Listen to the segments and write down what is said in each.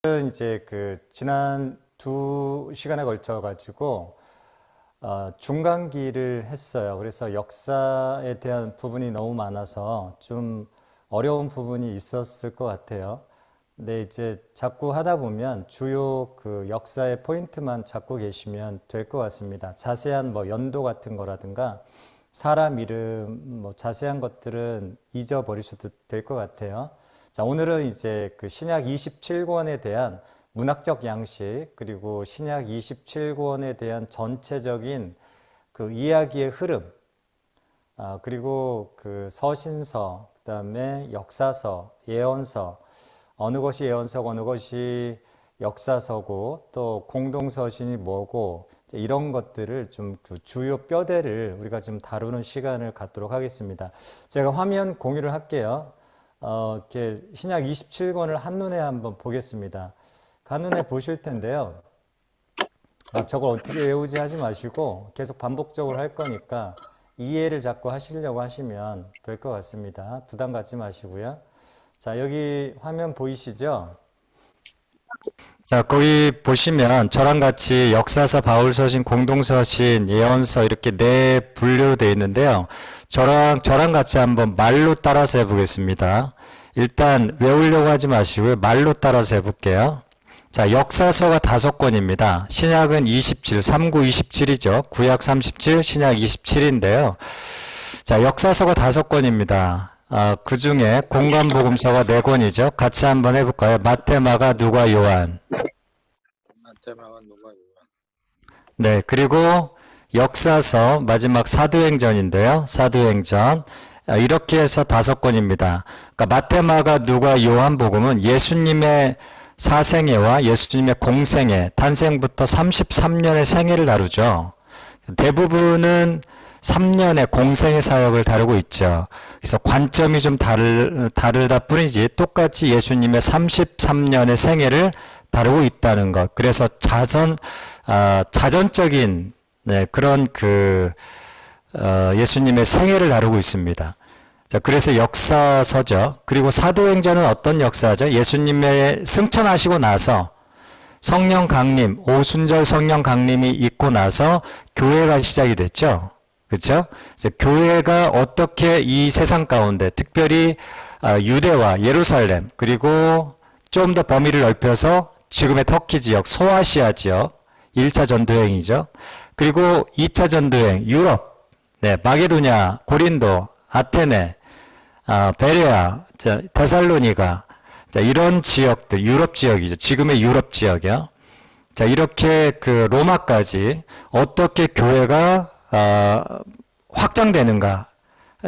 이제 지난 2시간에 걸쳐 가지고 중간기를 했어요. 그래서 역사에 대한 부분이 너무 많아서 좀 어려운 부분이 있었을 것 같아요. 근데 이제 자꾸 하다 보면 주요 역사의 포인트만 잡고 계시면 될 것 같습니다. 자세한 연도 같은 거라든가 사람 이름 자세한 것들은 잊어버리셔도 될 것 같아요. 자, 오늘은 이제 신약 27권에 대한 문학적 양식, 그리고 신약 27권에 대한 전체적인 이야기의 흐름, 그리고 서신서, 그다음에 역사서, 예언서, 어느 것이 예언서고 어느 것이 역사서고 또 공동서신이 뭐고 이런 것들을 좀 주요 뼈대를 우리가 좀 다루는 시간을 갖도록 하겠습니다. 제가 화면 공유를 할게요. 이렇게 신약 27권을 한눈에 한번 보겠습니다. 한눈에 보실 텐데요. 저걸 어떻게 외우지 하지 마시고 계속 반복적으로 할 거니까 이해를 자꾸 하시려고 하시면 될 것 같습니다. 부담 갖지 마시고요. 자, 여기 화면 보이시죠? 자, 거기 보시면 저랑 같이 역사서, 바울서신, 공동서신, 예언서 이렇게 네 분류되어 있는데요. 저랑 같이 한번 말로 따라서 해보겠습니다. 일단 외우려고 하지 마시고 말로 따라서 해볼게요. 자, 역사서가 5권입니다. 신약은 27, 39, 27이죠. 구약 37, 신약 27인데요. 자, 역사서가 5권입니다. 그 중에 공관복음서가 4권이죠. 같이 한번 해볼까요? 마태, 마가, 누가, 요한. 마태, 마가, 누가, 요한. 네, 그리고 역사서 마지막 사도행전인데요. 사도행전. 이렇게 해서 5권입니다. 그러니까 마태, 마가, 누가, 요한복음은 예수님의 사생애와 예수님의 공생애, 탄생부터 33년의 생애를 다루죠. 대부분은 3년의 공생의 사역을 다루고 있죠. 그래서 관점이 좀 다르다 뿐이지 똑같이 예수님의 33년의 생애를 다루고 있다는 것. 그래서 자전적인 그런 예수님의 생애를 다루고 있습니다. 자, 그래서 역사서죠. 그리고 사도행전은 어떤 역사죠? 예수님의 승천하시고 나서 성령 강림, 오순절 성령 강림이 있고 나서 교회가 시작이 됐죠. 그렇죠? 교회가 어떻게 이 세상 가운데 특별히 유대와 예루살렘 그리고 좀 더 범위를 넓혀서 지금의 터키 지역, 소아시아 지역 1차 전도행이죠. 그리고 2차 전도행 유럽, 마게도냐, 고린도, 아테네, 베레아, 데살로니가 이런 지역들, 유럽 지역이죠. 지금의 유럽 지역이요. 자, 이렇게 로마까지 어떻게 교회가 확장되는가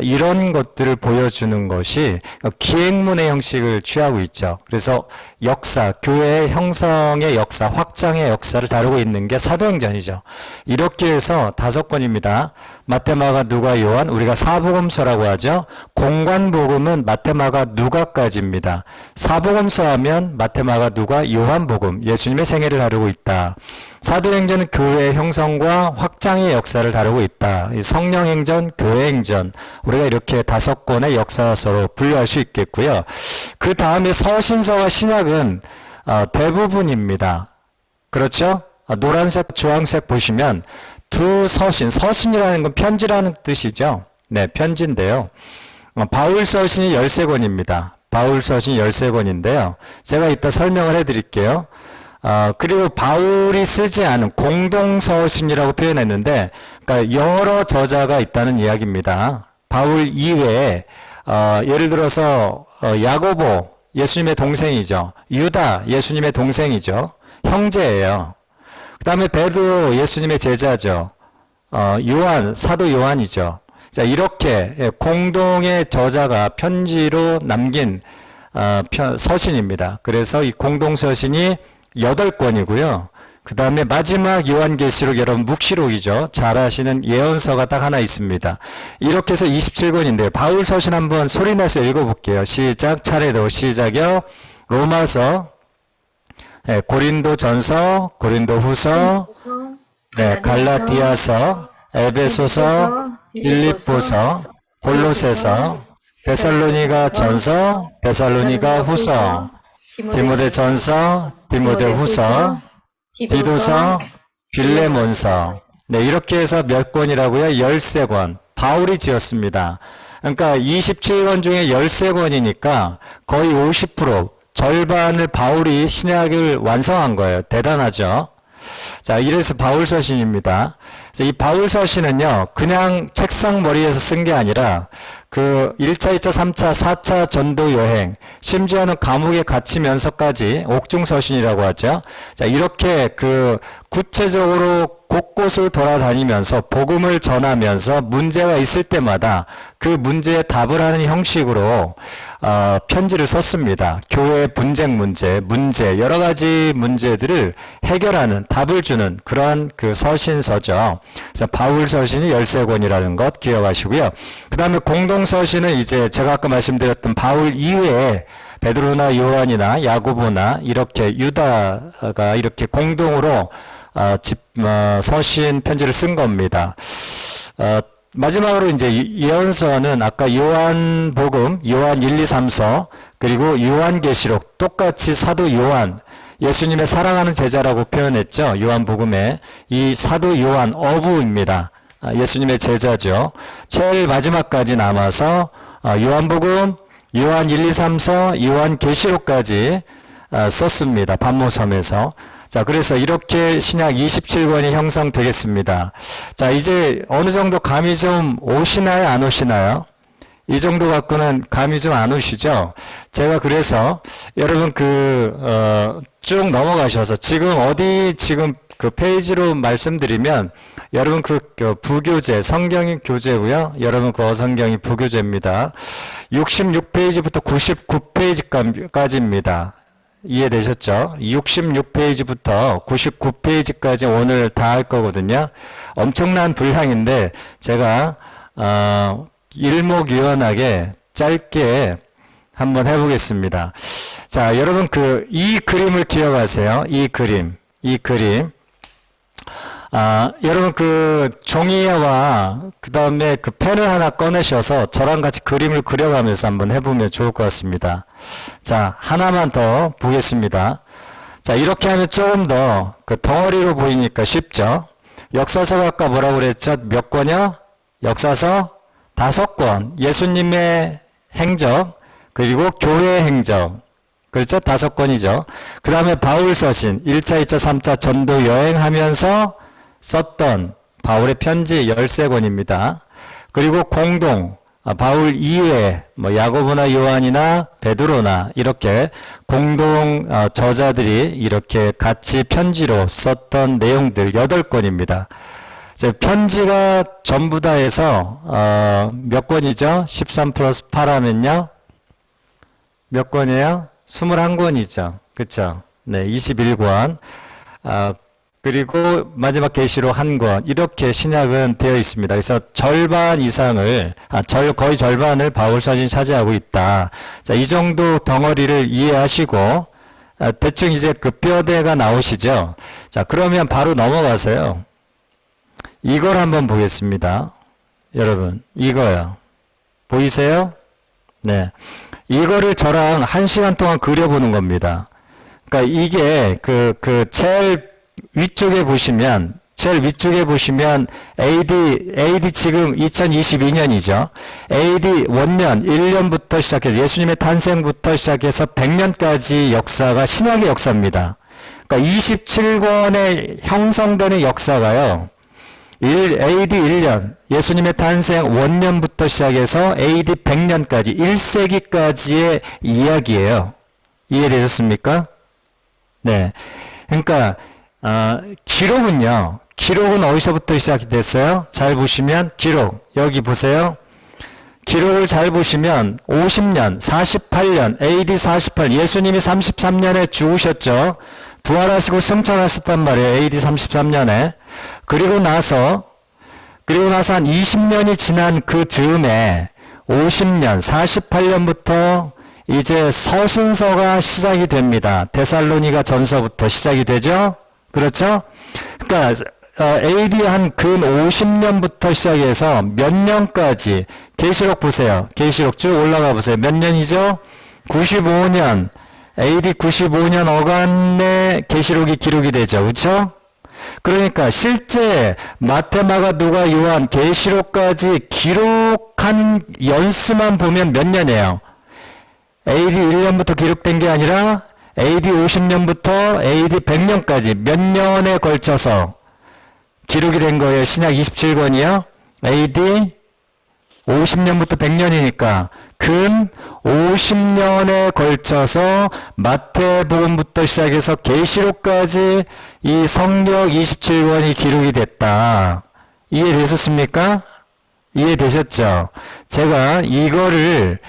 이런 것들을 보여주는 것이 기행문의 형식을 취하고 있죠. 그래서 역사, 교회의 형성의 역사, 확장의 역사를 다루고 있는 게 사도행전이죠. 이렇게 해서 5권입니다. 마태, 마가, 누가, 요한, 우리가 사복음서라고 하죠. 공관복음은 마태, 마가, 누가까지입니다. 사복음서 하면 마태, 마가, 누가, 요한복음, 예수님의 생애를 다루고 있다. 사도행전은 교회의 형성과 확장의 역사를 다루고 있다. 성령행전, 교회행전, 우리가 이렇게 5권의 역사서로 분류할 수 있겠고요. 그 다음에 서신서와 신약은 대부분입니다. 그렇죠? 노란색, 주황색 보시면 두 서신이라는 건 편지라는 뜻이죠. 네, 편지인데요. 바울서신이 13권입니다. 바울서신이 13권인데요. 제가 이따 설명을 해드릴게요. 그리고 바울이 쓰지 않은 공동서신이라고 표현했는데, 그러니까 여러 저자가 있다는 이야기입니다. 바울 이외에, 예를 들어서, 야고보, 예수님의 동생이죠. 유다, 예수님의 동생이죠. 형제예요. 그 다음에 베드로, 예수님의 제자죠. 요한, 사도 요한이죠. 자, 이렇게 공동의 저자가 편지로 남긴, 서신입니다. 그래서 이 공동서신이 8권이고요. 그 다음에 마지막 요한계시록 여러분 묵시록이죠. 잘 아시는 예언서가 딱 하나 있습니다. 이렇게 해서 27권인데요. 바울서신 한번 소리내서 읽어볼게요. 시작, 차례로 시작이요. 로마서, 고린도전서, 고린도후서, 갈라디아서, 에베소서, 빌립보서, 골로새서, 데살로니가 전서, 데살로니가 후서, 디모데전서, 디모데후서, 디도서, 빌레몬서. 네, 이렇게 해서 몇 권이라고요? 13권. 바울이 지었습니다. 그러니까 27권 중에 13권이니까 거의 50%, 절반을 바울이 신약을 완성한 거예요. 대단하죠? 자, 이래서 바울 서신입니다. 그래서 이 바울 서신은요, 그냥 책상 머리에서 쓴 게 아니라 그 1차, 2차, 3차, 4차 전도 여행, 심지어는 감옥에 갇히면서까지 옥중 서신이라고 하죠. 자, 이렇게 그 구체적으로 곳곳을 돌아다니면서 복음을 전하면서 문제가 있을 때마다 그 문제에 답을 하는 형식으로 편지를 썼습니다. 교회 분쟁 문제, 여러 가지 문제들을 해결하는 답을 주는 그러한 그 서신서죠. 그래서 바울 서신이 13권이라는 것 기억하시고요. 그 다음에 공동 서신은 이제 제가 아까 말씀드렸던 바울 이외에 베드로나 요한이나 야고보나 이렇게 유다가 이렇게 공동으로 서신 편지를 쓴 겁니다. 마지막으로 이제 예언서는 아까 요한복음, 요한 1, 2, 3서, 그리고 요한계시록, 똑같이 사도 요한, 예수님의 사랑하는 제자라고 표현했죠. 요한복음에. 이 사도 요한, 어부입니다. 예수님의 제자죠. 제일 마지막까지 남아서 요한복음, 요한 1, 2, 3서, 요한계시록까지 썼습니다. 반모섬에서. 자, 그래서 이렇게 신약 27권이 형성되겠습니다. 자, 이제 어느 정도 감이 좀 오시나요? 안 오시나요? 이 정도 갖고는 감이 좀 안 오시죠? 제가 그래서 여러분 쭉 넘어가셔서 지금 그 페이지로 말씀드리면 여러분 그 부교재, 성경이 교재고요. 여러분 그 어성경이 부교재입니다. 66페이지부터 99페이지까지입니다. 이해되셨죠? 66페이지부터 99페이지까지 오늘 다 할 거거든요. 엄청난 분량인데 제가 일목요연하게 짧게 한번 해보겠습니다. 자, 여러분 이 그림을 기억하세요. 이 그림. 여러분 종이와 그 다음에 펜을 하나 꺼내셔서 저랑 같이 그림을 그려가면서 한번 해보면 좋을 것 같습니다. 자, 하나만 더 보겠습니다. 자, 이렇게 하면 조금 더 덩어리로 보이니까 쉽죠? 역사서가 아까 뭐라고 그랬죠? 몇 권이요? 역사서 5권. 예수님의 행적, 그리고 교회 행적. 그렇죠? 5권이죠. 그 다음에 바울서신, 1차, 2차, 3차 전도 여행하면서 썼던 바울의 편지 13권입니다. 그리고 공동, 바울 이외에 야고보나 요한이나 베드로나 이렇게 공동 저자들이 이렇게 같이 편지로 썼던 내용들 8권입니다. 편지가 전부 다 해서 몇 권이죠? 13 플러스 8 하면요? 몇 권이에요? 21권이죠. 그쵸? 네, 21권. 그리고 마지막 계시록 1권. 이렇게 신약은 되어 있습니다. 그래서 절반 이상을, 거의 절반을 바울서신이 차지하고 있다. 자, 이 정도 덩어리를 이해하시고, 대충 이제 그 뼈대가 나오시죠? 자, 그러면 바로 넘어가세요. 이걸 한번 보겠습니다. 여러분, 이거요. 보이세요? 네. 이거를 저랑 1시간 동안 그려보는 겁니다. 그러니까 이게 제일 위쪽에 보시면 AD 지금 2022년이죠. AD 원년 1년부터 시작해서 예수님의 탄생부터 시작해서 100년까지 역사가 신약의 역사입니다. 그러니까 27권의 형성되는 역사가요. AD 1년, 예수님의 탄생 원년부터 시작해서 AD 100년까지, 1세기까지의 이야기예요. 이해되셨습니까? 네. 그러니까 기록은 어디서부터 시작이 됐어요? 잘 보시면 기록, 여기 보세요. 기록을 잘 보시면 50년, 48년, AD 48, 예수님이 33년에 죽으셨죠. 부활하시고 승천하셨단 말이에요. AD 33년에. 그리고 나서 한 20년이 지난 그 즈음에 50년, 48년부터 이제 서신서가 시작이 됩니다. 데살로니가 전서부터 시작이 되죠. 그렇죠? 그러니까 AD 한 근 50년부터 시작해서 몇 년까지 계시록 보세요. 계시록 쭉 올라가 보세요. 몇 년이죠? 95년. AD 95년 어간에 계시록이 기록이 되죠. 그렇죠? 그러니까 실제 마태, 마가, 누가, 요한, 계시록까지 기록한 연수만 보면 몇 년이에요? AD 1년부터 기록된 게 아니라 AD 50년부터 AD 100년까지 몇 년에 걸쳐서 기록이 된 거예요. 신약 27권이요. AD 50년부터 100년이니까 근 50년에 걸쳐서 마태복음부터 시작해서 계시록까지 이 성경 27권이 기록이 됐다. 이해되셨습니까? 이해되셨죠? 제가 이거를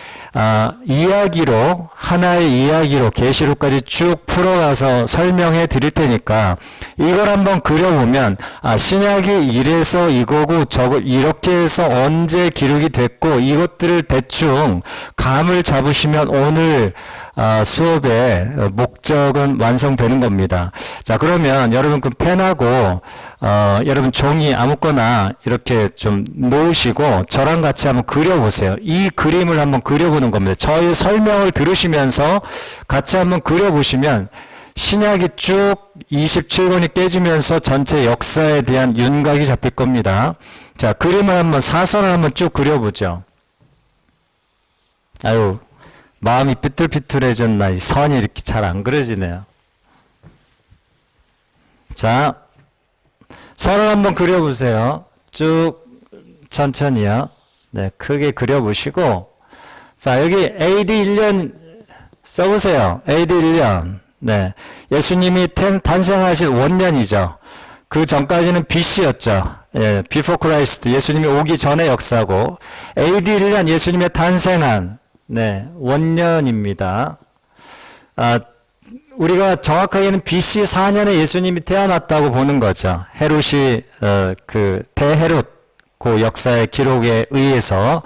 이야기로 하나의 이야기로 계시록까지 쭉 풀어가서 설명해 드릴 테니까 이걸 한번 그려보면 신약이 이래서 이거고 저거 이렇게 해서 언제 기록이 됐고 이것들을 대충 감을 잡으시면 오늘 수업의 목적은 완성되는 겁니다. 자, 그러면 여러분 그 펜하고 여러분 종이 아무거나 이렇게 좀 놓으시고 저랑 같이 한번 그려보세요. 이 그림을 한번 그려보는 겁니다. 저의 설명을 들으시면서 같이 한번 그려보시면 신약이 쭉 27권이 깨지면서 전체 역사에 대한 윤곽이 잡힐 겁니다. 자, 그림을 한번 사선을 한번 쭉 그려보죠. 아유, 마음이 삐뚤삐뚤해졌나. 이 선이 이렇게 잘 안 그려지네요. 자, 선을 한번 그려보세요. 쭉 천천히요. 네, 크게 그려보시고 자, 여기 AD 1년 써보세요. AD 1년. 네, 예수님이 탄생하실 원년이죠. 그 전까지는 BC였죠. 예, Before Christ, 예수님이 오기 전의 역사고 AD 1년 예수님의 탄생한 네, 원년입니다. 우리가 정확하게는 BC 4년에 예수님이 태어났다고 보는 거죠. 헤롯이 그 대헤롯 그 역사의 기록에 의해서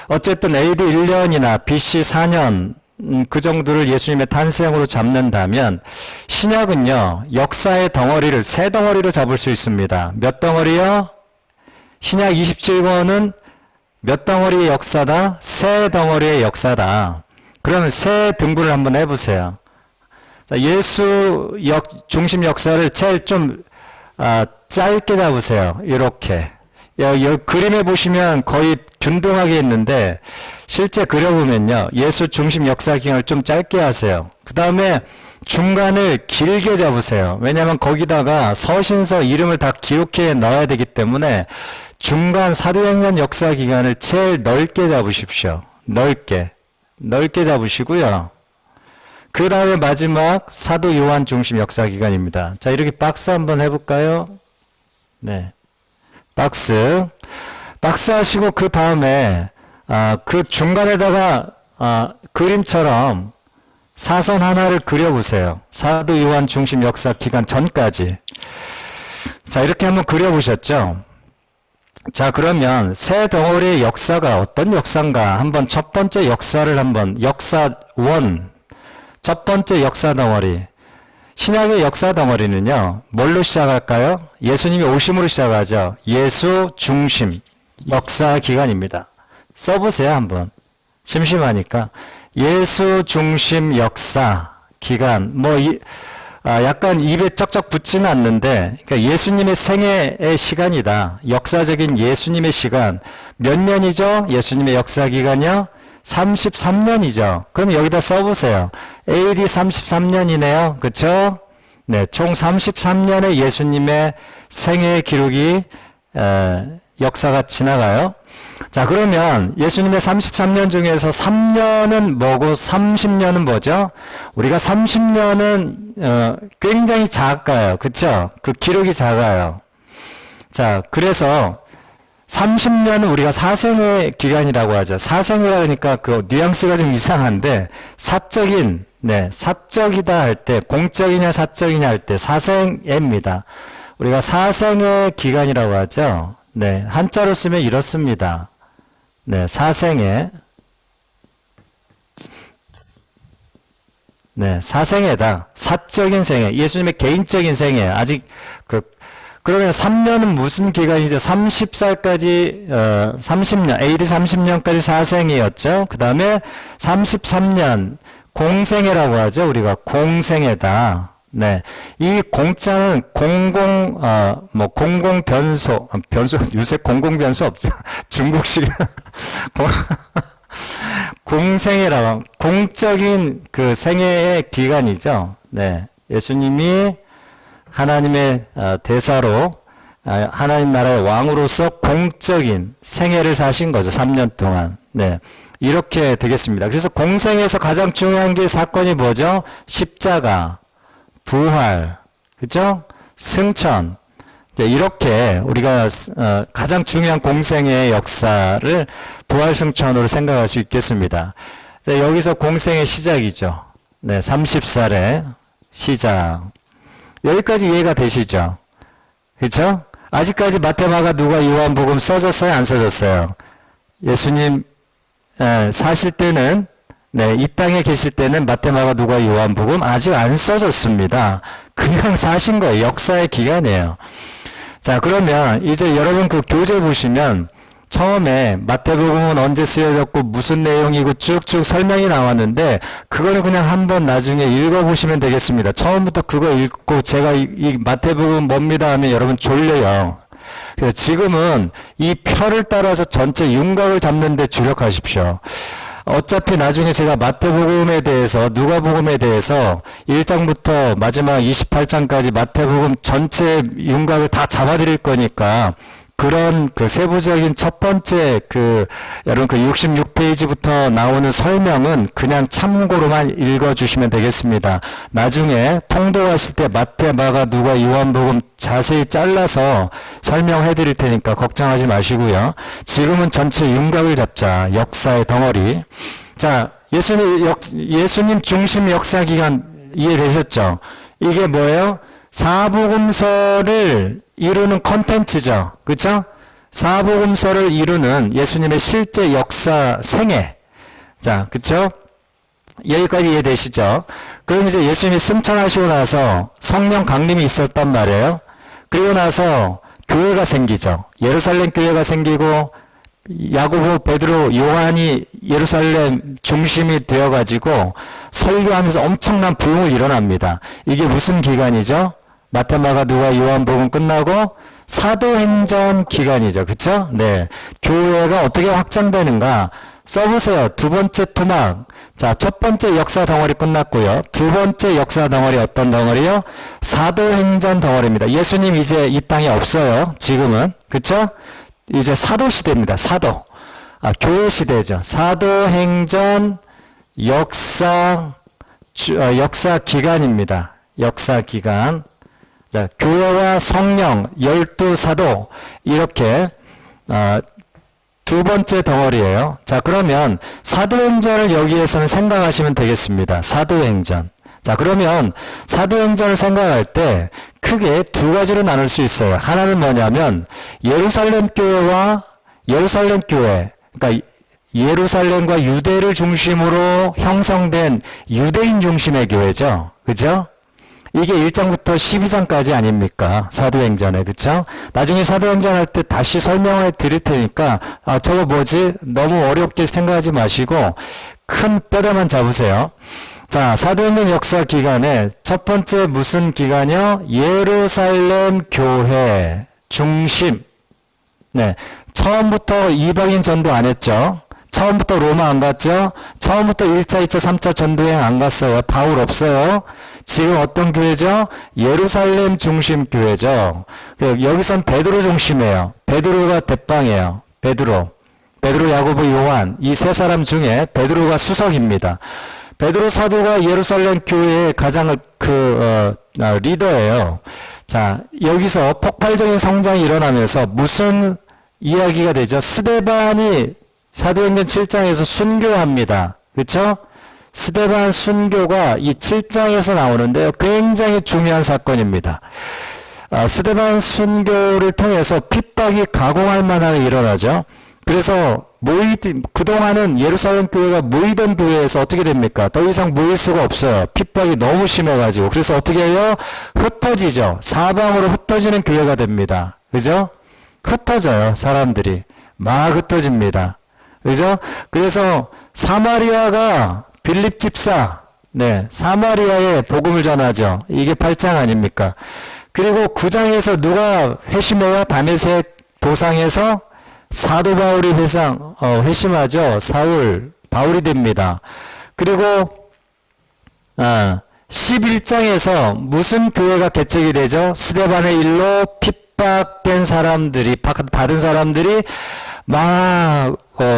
어쨌든 AD 1년이나 BC 4년 그 정도를 예수님의 탄생으로 잡는다면 신약은요 역사의 덩어리를 세 덩어리로 잡을 수 있습니다. 몇 덩어리요? 신약 27권은 몇 덩어리의 역사다? 세 덩어리의 역사다. 그러면 세 등분을 한번 해보세요. 예수 중심 역사를 제일 좀 짧게 잡으세요. 이렇게. 여기 그림에 보시면 거의 균등하게 있는데 실제 그려보면요. 예수 중심 역사 기간을 좀 짧게 하세요. 그 다음에 중간을 길게 잡으세요. 왜냐하면 거기다가 서신서 이름을 다 기록해 넣어야 되기 때문에 중간 사도행전 역사 기간을 제일 넓게 잡으십시오. 넓게 잡으시고요. 그 다음에 마지막 사도 요한 중심 역사 기간입니다. 자, 이렇게 박스 한번 해볼까요? 네. 박스 하시고 그 다음에 그 중간에다가 그림처럼 사선 하나를 그려보세요. 사도 요한 중심 역사 기간 전까지. 자, 이렇게 한번 그려보셨죠? 자, 그러면 세 덩어리의 역사가 어떤 역사인가 한번 첫 번째 역사를 한번 역사 원 첫 번째 역사 덩어리 신약의 역사 덩어리는요 뭘로 시작할까요? 예수님이 오심으로 시작하죠. 예수 중심 역사 기간입니다. 써보세요 한번. 심심하니까 예수 중심 역사 기간 약간 입에 쩍쩍 붙지는 않는데 그러니까 예수님의 생애의 시간이다. 역사적인 예수님의 시간 몇 년이죠? 예수님의 역사 기간이요? 33년이죠. 그럼 여기다 써보세요. AD 33년이네요. 그쵸? 네, 총 33년의 예수님의 생애 기록이 역사가 지나가요. 자, 그러면 예수님의 33년 중에서 3년은 뭐고 30년은 뭐죠? 우리가 30년은 굉장히 작아요. 그쵸? 그 기록이 작아요. 자, 그래서 30년은 우리가 사생의 기간이라고 하죠. 사생이라 하니까 그 뉘앙스가 좀 이상한데 사적이다 할 때 공적이냐 사적이냐 할 때 사생애입니다. 우리가 사생의 기간이라고 하죠. 네, 한자로 쓰면 이렇습니다. 네, 사생애. 네, 사생애다. 사적인 생애. 예수님의 개인적인 생애. 아직 그러면 3년은 무슨 기간이죠? 30살까지 30년, AD 30년까지 사생이었죠. 그 다음에 33년, 공생애라고 하죠. 우리가 공생애다. 네. 이 공자는 공공변소, 요새 공공변소 없죠. 중국식. 공생애라고, 공적인 그 생애의 기간이죠. 네. 예수님이 하나님의 대사로, 하나님 나라의 왕으로서 공적인 생애를 사신 거죠. 3년 동안. 네. 이렇게 되겠습니다. 그래서 공생에서 가장 중요한 게 사건이 뭐죠? 십자가, 부활, 그죠? 승천. 이렇게 우리가 가장 중요한 공생의 역사를 부활 승천으로 생각할 수 있겠습니다. 여기서 공생의 시작이죠. 네, 30살의 시작. 여기까지 이해가 되시죠? 그렇죠? 아직까지 마태, 마가, 누가, 요한복음 써졌어요? 안 써졌어요? 예수님 사실 때는, 네, 이 땅에 계실 때는 마태, 마가, 누가, 요한복음 아직 안 써졌습니다. 그냥 사신 거예요. 역사의 기간이에요. 자, 그러면 이제 여러분 그 교재 보시면 처음에 마태복음은 언제 쓰여졌고 무슨 내용이고 쭉쭉 설명이 나왔는데 그거를 그냥 한번 나중에 읽어보시면 되겠습니다. 처음부터 그거 읽고 제가 이 마태복음 뭡니다 하면 여러분 졸려요. 그래서 지금은 이 표를 따라서 전체 윤곽을 잡는 데 주력하십시오. 어차피 나중에 제가 마태복음에 대해서, 누가복음에 대해서 1장부터 마지막 28장까지 마태복음 전체 윤곽을 다 잡아드릴 거니까 그런 그 세부적인 첫 번째 여러분 66페이지부터 나오는 설명은 그냥 참고로만 읽어주시면 되겠습니다. 나중에 통독하실 때 마태, 마가, 누가, 요한복음 자세히 잘라서 설명해 드릴 테니까 걱정하지 마시고요. 지금은 전체 윤곽을 잡자. 역사의 덩어리. 자, 예수님 중심 역사 기간 이해되셨죠? 이게 뭐예요? 사복음서를 이루는 컨텐츠죠. 그쵸? 사복음서를 이루는 예수님의 실제 역사 생애. 자, 그쵸? 여기까지 이해되시죠? 그럼 이제 예수님이 승천하시고 나서 성령 강림이 있었단 말이에요. 그리고 나서 교회가 생기죠. 예루살렘 교회가 생기고 야고보, 베드로, 요한이 예루살렘 중심이 되어가지고 설교하면서 엄청난 부흥이 일어납니다. 이게 무슨 기간이죠? 마태, 마가, 누가, 요한복음 끝나고 사도행전 기간이죠. 그쵸? 네. 교회가 어떻게 확장되는가? 써보세요. 두 번째 토막. 자, 첫 번째 역사 덩어리 끝났고요. 두 번째 역사 덩어리 어떤 덩어리요? 사도행전 덩어리입니다. 예수님 이제 이 땅에 없어요. 지금은. 그쵸? 이제 사도 시대입니다. 사도. 교회 시대죠. 사도행전 역사 기간입니다. 역사 기간. 자, 교회와 성령, 12사도, 이렇게, 두 번째 덩어리예요. 자, 그러면 사도행전을 여기에서는 생각하시면 되겠습니다. 사도행전. 자, 그러면 사도행전을 생각할 때 크게 두 가지로 나눌 수 있어요. 하나는 뭐냐면 예루살렘 교회와 예루살렘 교회, 그러니까 예루살렘과 유대를 중심으로 형성된 유대인 중심의 교회죠. 그죠? 이게 1장부터 12장까지 아닙니까? 사도행전에, 그쵸? 나중에 사도행전 할 때 다시 설명을 드릴 테니까, 저거 뭐지? 너무 어렵게 생각하지 마시고, 큰 뼈대만 잡으세요. 자, 사도행전 역사 기간에 첫 번째 무슨 기간이요? 예루살렘 교회 중심. 네. 처음부터 이방인 전도 안 했죠? 처음부터 로마 안 갔죠? 처음부터 1차, 2차, 3차 전도행 안 갔어요. 바울 없어요. 지금 어떤 교회죠? 예루살렘 중심 교회죠. 여기선 베드로 중심이에요. 베드로가 대빵이에요. 베드로, 야고보, 요한 이 세 사람 중에 베드로가 수석입니다. 베드로 사도가 예루살렘 교회의 가장 리더예요. 자, 여기서 폭발적인 성장이 일어나면서 무슨 이야기가 되죠? 스데반이 사도행전 7장에서 순교합니다. 그렇죠? 스데반 순교가 이 7장에서 나오는데요. 굉장히 중요한 사건입니다. 스데반 순교를 통해서 핍박이 가공할 만한 일이 일어나죠. 그래서 그동안은 예루살렘 교회가 모이던 교회에서 어떻게 됩니까? 더 이상 모일 수가 없어요. 핍박이 너무 심해가지고. 그래서 어떻게 해요? 흩어지죠. 사방으로 흩어지는 교회가 됩니다. 그죠? 흩어져요. 사람들이. 막 흩어집니다. 그죠? 그래서 사마리아가 빌립 집사, 네, 사마리아에 복음을 전하죠. 이게 8장 아닙니까? 그리고 9장에서 누가 회심해요? 다메섹 도상에서 사도 바울이 회심하죠. 바울이 됩니다. 그리고 11장에서 무슨 교회가 개척이 되죠? 스데반의 일로 핍박된 사람들이, 받은 사람들이 막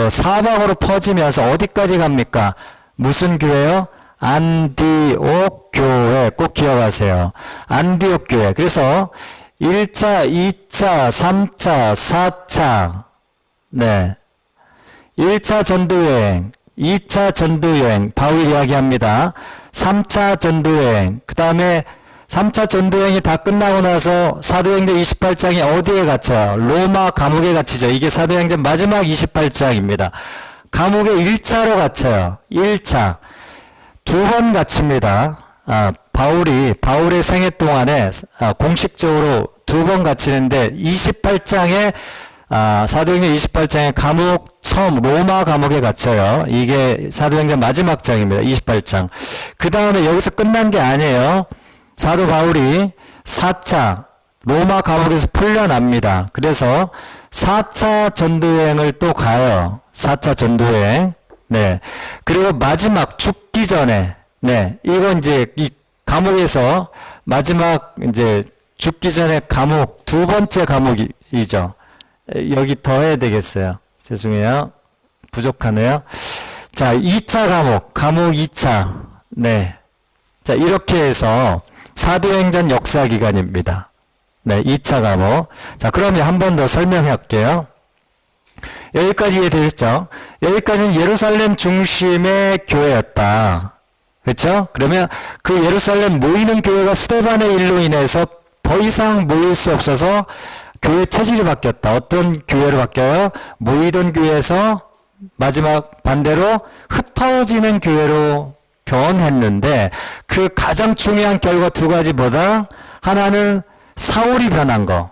사방으로 퍼지면서 어디까지 갑니까? 무슨 교회요? 안디옥 교회. 꼭 기억하세요. 안디옥 교회. 그래서 1차, 2차, 3차, 4차. 네. 1차 전도여행, 2차 전도여행, 바울 이야기합니다. 3차 전도여행, 그 다음에 3차 전도여행이 다 끝나고 나서 사도행전 28장이 어디에 갇혀요? 로마 감옥에 갇히죠. 이게 사도행전 마지막 28장입니다. 감옥에 1차로 갇혀요. 1차. 2번 갇힙니다. 바울의 생애 동안에 공식적으로 2번 갇히는데 28장에 사도행전 28장에 처음 로마 감옥에 갇혀요. 이게 사도행전 마지막 장입니다. 28장. 그 다음에 여기서 끝난 게 아니에요. 사도 바울이 4차 로마 감옥에서 풀려납니다. 그래서 4차 전도여행을 또 가요. 4차 전도여행. 네. 그리고 마지막 죽기 전에, 네. 이건 이제 이 감옥에서 마지막 이제 죽기 전에 감옥, 2번째 감옥이죠. 여기 더 해야 되겠어요. 죄송해요. 부족하네요. 자, 2차 감옥 2차. 네. 자, 이렇게 해서 사도행전 역사 기간입니다. 네, 2차 감옥. 자, 그러면 한 번 더 설명해 할게요. 여기까지 이해되셨죠? 여기까지는 예루살렘 중심의 교회였다. 그렇죠? 그러면 그 예루살렘 모이는 교회가 스데반의 일로 인해서 더 이상 모일 수 없어서 교회 체질이 바뀌었다. 어떤 교회로 바뀌어요? 모이던 교회에서 마지막 반대로 흩어지는 교회로 변했는데 그 가장 중요한 결과 2가지보다 하나는 사울이 변한 거.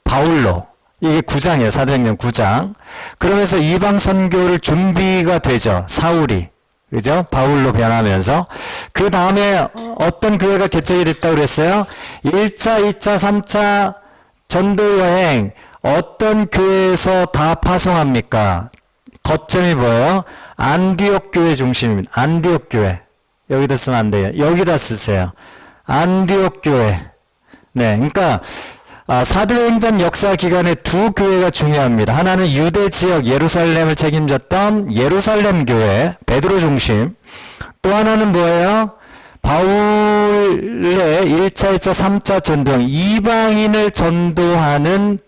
바울로. 이게 9장이에요. 사도행전 9장. 그러면서 이방 선교를 준비가 되죠. 사울이. 그죠? 바울로 변하면서. 그 다음에 어떤 교회가 개척이 됐다고 그랬어요? 1차, 2차, 3차 전도여행. 어떤 교회에서 다 파송합니까? 거점이 뭐예요? 안디옥 교회 중심입니다. 안디옥 교회. 여기다 쓰면 안 돼요. 여기다 쓰세요. 안디옥 교회. 네. 그러니까, 사도행전 역사 기간에 2 교회가 중요합니다. 하나는 유대 지역 예루살렘을 책임졌던 예루살렘 교회, 베드로 중심. 또 하나는 뭐예요? 바울의 1차, 2차, 3차 전도행, 이방인을 전도하는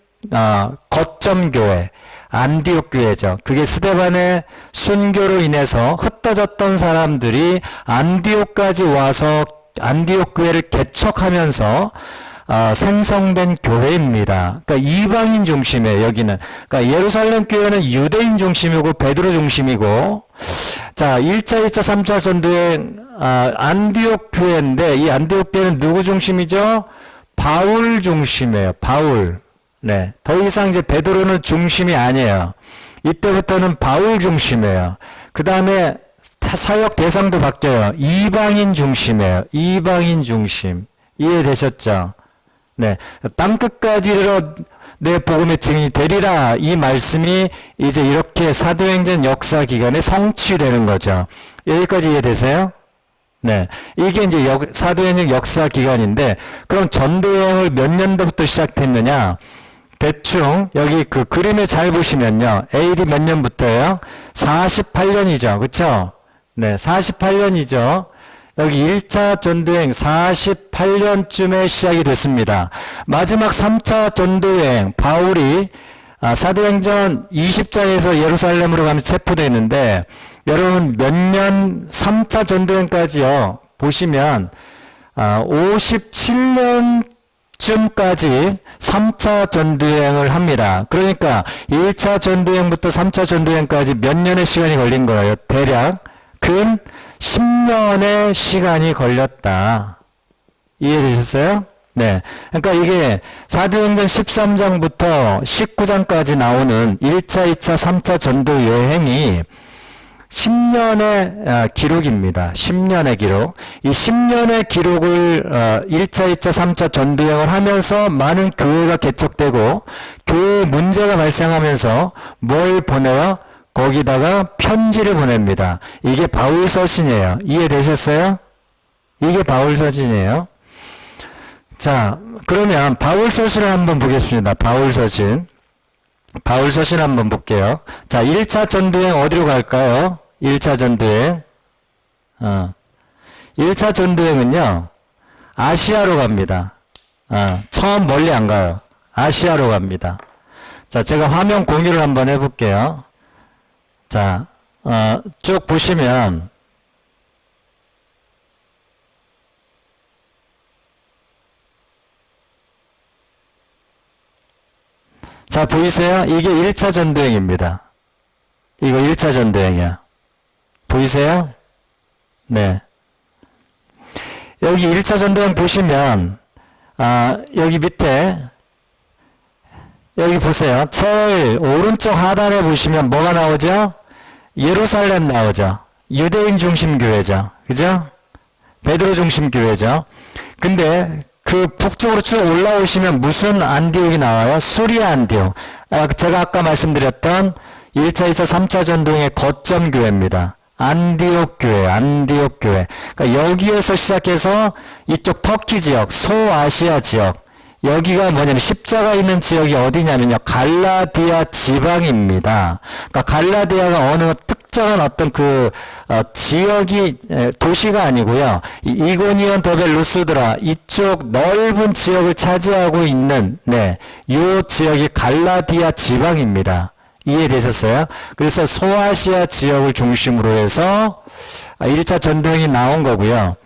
거점 교회, 안디옥 교회죠. 그게 스데반의 순교로 인해서 흩어졌던 사람들이 안디옥까지 와서 안디옥 교회를 개척하면서 생성된 교회입니다. 그러니까 이방인 중심이에요, 여기는. 그러니까 예루살렘 교회는 유대인 중심이고 베드로 중심이고, 자, 1차, 2차, 3차 전도행 안디옥 교회인데 이 안디옥 교회는 누구 중심이죠? 바울 중심이에요. 바울. 네. 더 이상 이제 베드로는 중심이 아니에요. 이때부터는 바울 중심이에요. 그 다음에 사역 대상도 바뀌어요. 이방인 중심이에요. 이방인 중심. 이해되셨죠? 네. 땅끝까지로 내 복음의 증인이 되리라. 이 말씀이 이제 이렇게 사도행전 역사 기간에 성취되는 거죠. 여기까지 이해되세요? 네. 이게 이제 사도행전 역사 기간인데, 그럼 전도여행을 몇 년도부터 시작했느냐? 대충, 여기 그 그림에 잘 보시면요. AD 몇 년부터예요? 48년이죠. 그쵸? 네. 48년이죠. 여기 1차 전도여행 48년쯤에 시작이 됐습니다. 마지막 3차 전도여행, 바울이 사도행전 20장에서 예루살렘으로 가면서 체포되는데, 여러분 몇 년 3차 전도여행까지요. 보시면 57년쯤까지 3차 전도여행을 합니다. 그러니까 1차 전도여행부터 3차 전도여행까지 몇 년의 시간이 걸린 거예요. 대략 근 10년의 시간이 걸렸다. 이해되셨어요? 네. 그러니까 이게 사도행전 13장부터 19장까지 나오는 1차, 2차, 3차 전도 여행이 10년의 기록입니다. 10년의 기록. 이 10년의 기록을 1차, 2차, 3차 전도여행을 하면서 많은 교회가 개척되고 교회에 문제가 발생하면서 뭘 보내요? 거기다가 편지를 보냅니다. 이게 바울서신이에요. 이해되셨어요? 이게 바울서신이에요. 자, 그러면 바울서신을 한번 보겠습니다. 바울서신 한번 볼게요. 자, 1차 전도여행 어디로 갈까요? 1차 전도여행. 1차 전도여행은요, 아시아로 갑니다. 처음 멀리 안 가요. 아시아로 갑니다. 자, 제가 화면 공유를 한번 해볼게요. 자, 쭉 보시면, 자, 보이세요? 이게 1차 전도여행입니다. 이거 1차 전도여행이야. 보이세요? 네. 여기 1차 전도여행 보시면, 여기 밑에, 여기 보세요. 제일 오른쪽 하단에 보시면 뭐가 나오죠? 예루살렘 나오죠. 유대인 중심 교회죠. 그죠? 베드로 중심 교회죠. 근데 그 북쪽으로 쭉 올라오시면 무슨 안디옥이 나와요? 수리아 안디옥. 제가 아까 말씀드렸던 1차, 2차, 3차 전도행의 거점 교회입니다. 안디옥 교회. 그러니까 여기에서 시작해서 이쪽 터키 지역, 소아시아 지역, 여기가 뭐냐면 십자가 있는 지역이 어디냐면요. 갈라디아 지방입니다. 그러니까 갈라디아가 어느 특정한 어떤 지역이 도시가 아니고요. 이고니온 더벨 루스드라 이쪽 넓은 지역을 차지하고 있는 요 지역이 갈라디아 지방입니다. 이해되셨어요? 그래서 소아시아 지역을 중심으로 해서 1차 전도행이 나온 거고요.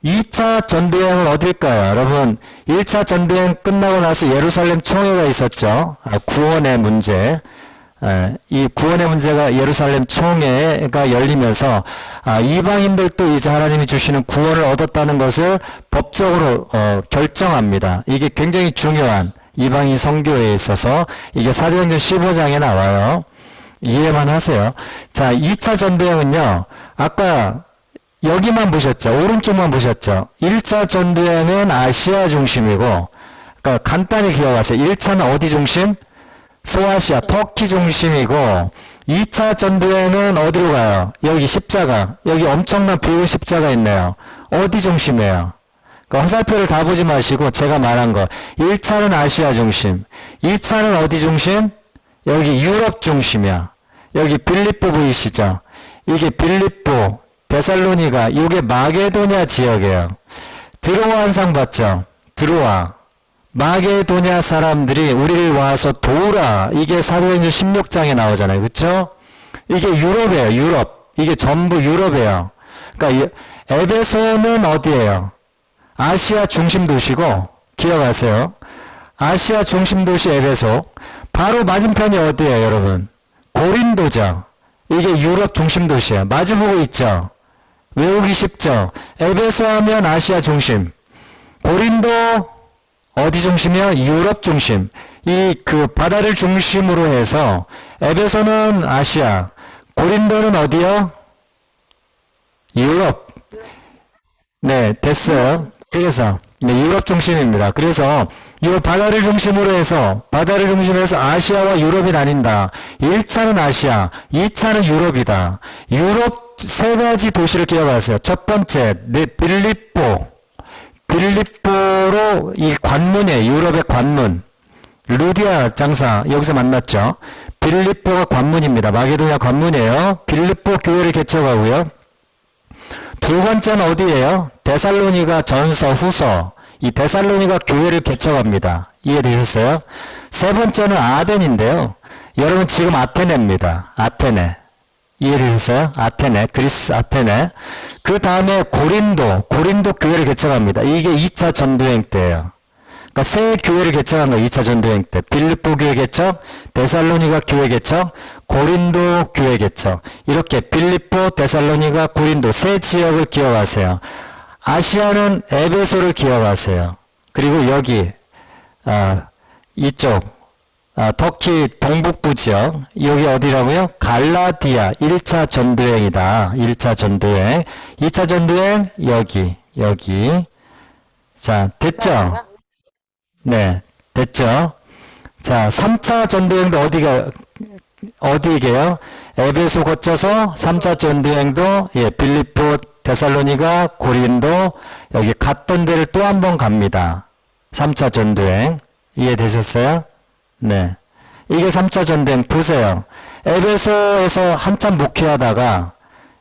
2차 전도여행은 어딜까요? 여러분, 1차 전도여행 끝나고 나서 예루살렘 총회가 있었죠. 구원의 문제. 이 구원의 문제가 예루살렘 총회가 열리면서 이방인들도 이제 하나님이 주시는 구원을 얻었다는 것을 법적으로 결정합니다. 이게 굉장히 중요한 이방인 선교에 있어서 이게 사도행전 15장에 나와요. 이해만 하세요. 자, 2차 전도여행은요. 아까 여기만 보셨죠? 오른쪽만 보셨죠? 1차 전도여행은 아시아 중심이고, 그러니까 간단히 기억하세요. 1차는 어디 중심? 소아시아, 터키 중심이고, 2차 전도여행은 어디로 가요? 여기 십자가. 여기 엄청난 붉은 십자가 있네요. 어디 중심이에요? 그러니까 화살표를 다 보지 마시고 제가 말한 거. 1차는 아시아 중심. 2차는 어디 중심? 여기 유럽 중심이야. 여기 빌립보 보이시죠? 이게 빌립보, 데살로니가, 이게 마게도냐 지역이에요. 드로아 환상 봤죠? 드로아. 마게도냐 사람들이 우리를 와서 도우라. 이게 사도행전 16장에 나오잖아요. 그쵸? 이게 유럽이에요. 유럽. 이게 전부 유럽이에요. 그러니까 에베소는 어디예요? 아시아 중심 도시고, 기억하세요. 아시아 중심 도시 에베소. 바로 맞은편이 어디예요, 여러분? 고린도죠. 이게 유럽 중심 도시예요. 마주보고 있죠? 외우기 쉽죠? 에베소 하면 아시아 중심. 고린도 어디 중심이요? 유럽 중심. 바다를 중심으로 해서 에베소는 아시아, 고린도는 어디요? 유럽. 네, 됐어요. 그래서 유럽 중심입니다. 그래서 이 바다를 중심으로 해서 아시아와 유럽이 나뉜다. 1차는 아시아, 2차는 유럽이다. 유럽 세 가지 도시를 기억하세요. 첫 번째, 빌립보로 이 관문이에요. 유럽의 관문. 루디아 장사 여기서 만났죠. 빌립보가 관문입니다. 마게도냐 관문이에요. 빌립보 교회를 개척하고요. 두 번째는 어디예요? 데살로니가 전서 후서. 이 데살로니가 교회를 개척합니다. 이해되셨어요? 세 번째는 아덴인데요. 여러분 지금 아테네입니다. 아테네. 이해를 했어요? 아테네, 그리스 아테네. 그 다음에 고린도 교회를 개척합니다. 이게 2차 전도여행 때예요. 그러니까 세 교회를 개척한 거예요. 2차 전도여행 때. 빌립보 교회 개척, 데살로니가 교회 개척, 고린도 교회 개척. 이렇게 빌립보, 데살로니가, 고린도 세 지역을 기억하세요. 아시아는 에베소를 기억하세요. 그리고 여기 이쪽 터키 동북부 지역, 여기 어디라고요? 갈라디아 1차 전도행이다. 1차 전도행. 2차 전도행 여기. 자, 됐죠? 네, 됐죠? 자, 3차 전도행도 어디게요? 에베소 거쳐서 3차 전도행도 빌립보, 데살로니가, 고린도 여기 갔던 데를 또 한 번 갑니다. 3차 전도행. 이해되셨어요? 네. 이게 3차 전도행 보세요. 에베소에서 한참 목회하다가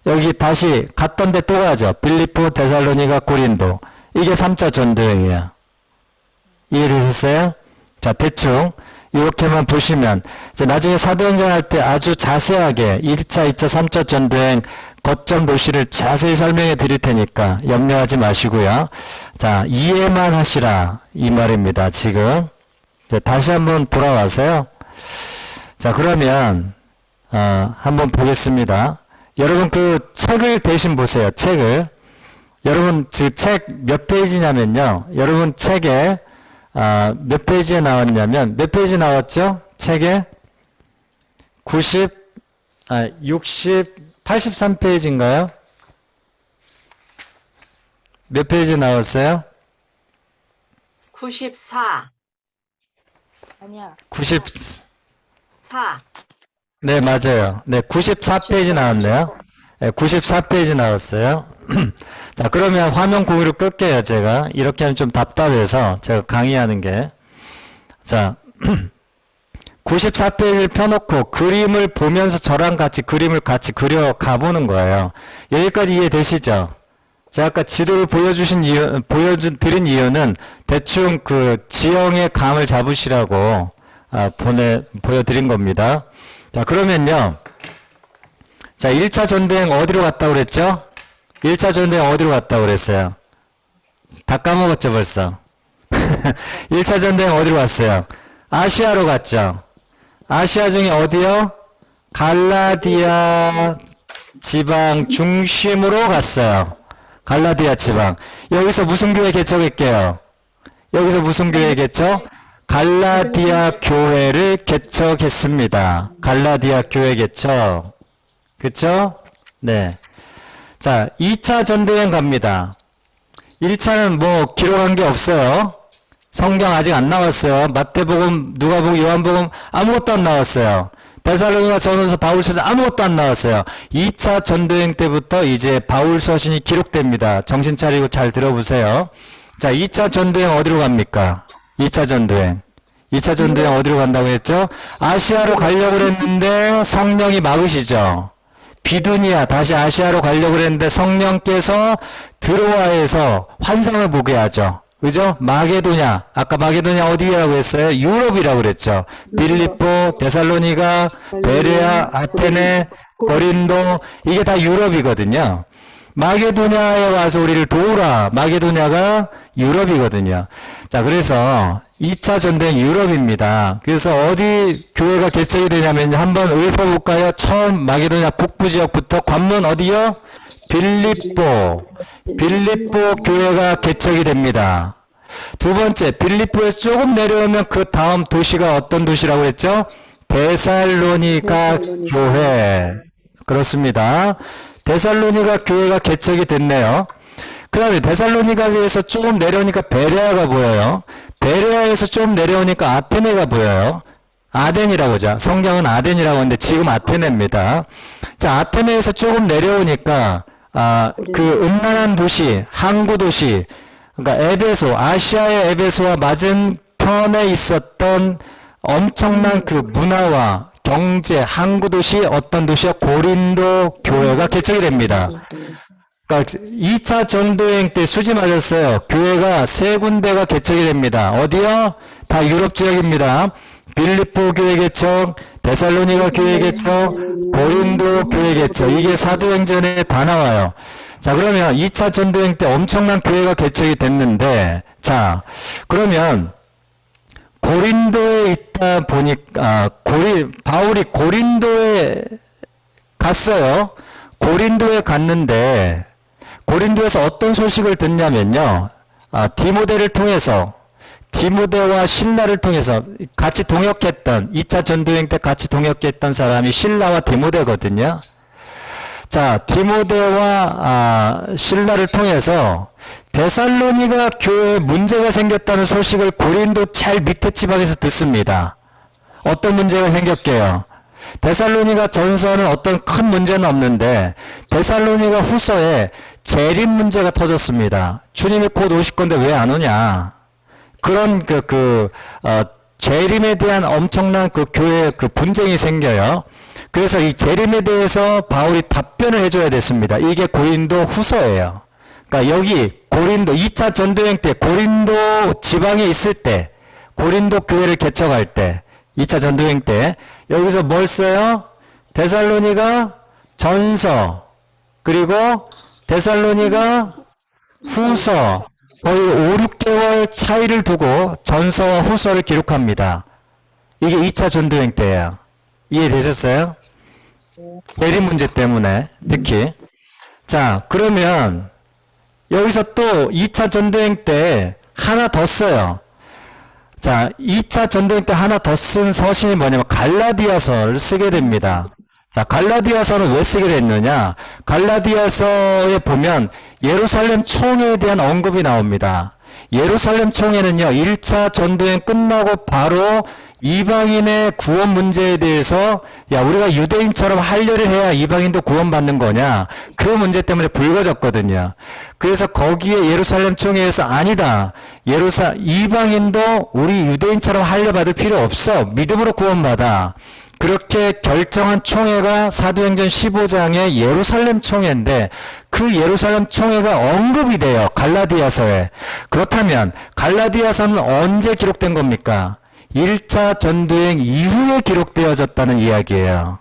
여기 다시 갔던 데 또 가죠. 빌립보, 데살로니가, 고린도. 이게 3차 전도행이에요. 이해되셨어요? 자, 대충 이렇게만 보시면 이제 나중에 사도행전 할 때 아주 자세하게 1차, 2차, 3차 전도행 거점 도시를 자세히 설명해 드릴 테니까 염려하지 마시고요. 자, 이해만 하시라 이 말입니다. 지금 이제 다시 한번 돌아와서요. 자, 그러면 한번 보겠습니다. 여러분 그 책을 대신 보세요. 책을. 여러분 그 책 몇 페이지냐면요. 여러분 책에 몇 페이지에 나왔냐면 몇 페이지 나왔죠? 책에 83페이지인가요? 몇 페이지 나왔어요? 94. 아니야. 4. 네, 맞아요. 네, 94페이지 나왔네요. 네, 94페이지 나왔어요. 자, 그러면 화면 공유를 끌게요, 제가. 이렇게 하면 좀 답답해서 제가 강의하는 게. 자, 94페이지를 펴놓고 그림을 보면서 저랑 같이 그림을 같이 그려 가보는 거예요. 여기까지 이해되시죠? 제가 아까 지도를 보여드린 이유는 대충 그 지형의 감을 잡으시라고 보여드린 겁니다. 자, 그러면요. 자, 1차 전도행 어디로 갔다고 그랬죠? 1차 전도행 어디로 갔다고 그랬어요? 다 까먹었죠, 벌써? 1차 전도행 어디로 갔어요? 아시아로 갔죠? 아시아 중에 어디요? 갈라디아 지방 중심으로 갔어요. 갈라디아 지방. 여기서 무슨 교회 개척했게요? 여기서 무슨 교회 개척? 갈라디아 교회를 개척했습니다. 갈라디아 교회 개척. 그쵸? 네. 자, 2차 전도여행 갑니다. 1차는 뭐 기록한 게 없어요. 성경 아직 안 나왔어요. 마태복음, 누가복음, 요한복음 아무것도 안 나왔어요. 데살로니가 전후서 바울서신 아무것도 안 나왔어요. 2차 전도여행 때부터 이제 바울서신이 기록됩니다. 정신 차리고 잘 들어보세요. 자, 2차 전도여행 어디로 갑니까? 2차 전도여행. 2차 전도여행 어디로 간다고 했죠? 아시아로 가려고 했는데 성령이 막으시죠. 비두니아 다시 아시아로 가려고 했는데 성령께서 드로아에서 환상을 보게 하죠. 그죠? 마게도냐. 아까 마게도냐 어디라고 했어요? 유럽이라고 그랬죠. 빌립보, 데살로니가, 베레아, 아테네, 고린도 이게 다 유럽이거든요. 마게도냐에 와서 우리를 도우라. 마게도냐가 유럽이거든요. 자, 그래서 2차 전도행 유럽입니다. 그래서 어디 교회가 개척이 되냐면 한번 읊어볼까요? 처음 마게도냐 북부 지역부터 관문 어디요? 빌립보 교회가 개척이 됩니다. 두 번째, 빌립보에서 조금 내려오면 그 다음 도시가 어떤 도시라고 했죠? 데살로니가 교회. 그렇습니다. 데살로니가 교회가 개척이 됐네요. 그 다음에 데살로니가에서 조금 내려오니까 베레아가 보여요. 베레아에서 좀 내려오니까 아테네가 보여요. 아덴이라고 하죠. 성경은 아덴이라고 하는데 지금 아테네입니다. 자, 아테네에서 조금 내려오니까 그 음란한 도시, 항구 도시, 그러니까 에베소, 아시아의 에베소와 맞은 편에 있었던 엄청난 그 문화와 경제, 항구 도시, 어떤 도시야? 고린도 교회가 개척이 됩니다. 그러니까 2차 전도여행 때 수지 맞았어요. 교회가 세 군데가 개척이 됩니다. 어디요? 다 유럽 지역입니다. 빌립보 교회 개척, 데살로니가 교회 개척, 고린도 교회 개척. 이게 사도행전에 다 나와요. 자, 그러면 2차 전도여행 때 엄청난 교회가 개척이 됐는데, 자, 그러면 고린도에 있다 보니까 바울이 고린도에 갔어요. 고린도에 갔는데 고린도에서 어떤 소식을 듣냐면요. 디모데를 통해서 디모데와 신라를 통해서 같이 동역했던 2차 전도행 때 같이 동역했던 사람이 신라와 디모데거든요. 자, 디모데와 신라를 통해서 데살로니가 교회에 문제가 생겼다는 소식을 고린도 제일 밑에 지방에서 듣습니다. 어떤 문제가 생겼게요? 데살로니가 전서는 어떤 큰 문제는 없는데 데살로니가 후서에 재림 문제가 터졌습니다. 주님이 곧 오실 건데 왜 안 오냐? 그런 재림에 대한 엄청난 그 교회 그 분쟁이 생겨요. 그래서 이 재림에 대해서 바울이 답변을 해줘야 됐습니다. 이게 고린도 후서예요. 그러니까 여기 고린도 2차 전도행 때 고린도 지방에 있을 때 고린도 교회를 개척할 때 2차 전도행 때 여기서 뭘 써요? 데살로니가 전서 그리고 데살로니가 후서 거의 5, 6개월 차이를 두고 전서와 후서를 기록합니다. 이게 2차 전도행 때예요. 이해되셨어요? 대립 문제 때문에 특히. 자, 그러면 여기서 또 2차 전도행 때 하나 더 써요. 자, 2차 전도행 때 하나 더 쓴 서신이 뭐냐면 갈라디아서를 쓰게 됩니다. 자, 갈라디아서는 왜 쓰게 됐느냐? 갈라디아서에 보면 예루살렘 총회에 대한 언급이 나옵니다. 예루살렘 총회는요, 1차 전도행 끝나고 바로 이방인의 구원 문제에 대해서 야, 우리가 유대인처럼 할례를 해야 이방인도 구원받는 거냐? 그 문제 때문에 불거졌거든요. 그래서 거기에 예루살렘 총회에서 아니다. 이방인도 우리 유대인처럼 할례 받을 필요 없어. 믿음으로 구원받아. 그렇게 결정한 총회가 사도행전 15장의 예루살렘 총회인데 그 예루살렘 총회가 언급이 돼요. 갈라디아서에. 그렇다면 갈라디아서는 언제 기록된 겁니까? 1차 전도행 이후에 기록되어졌다는 이야기예요.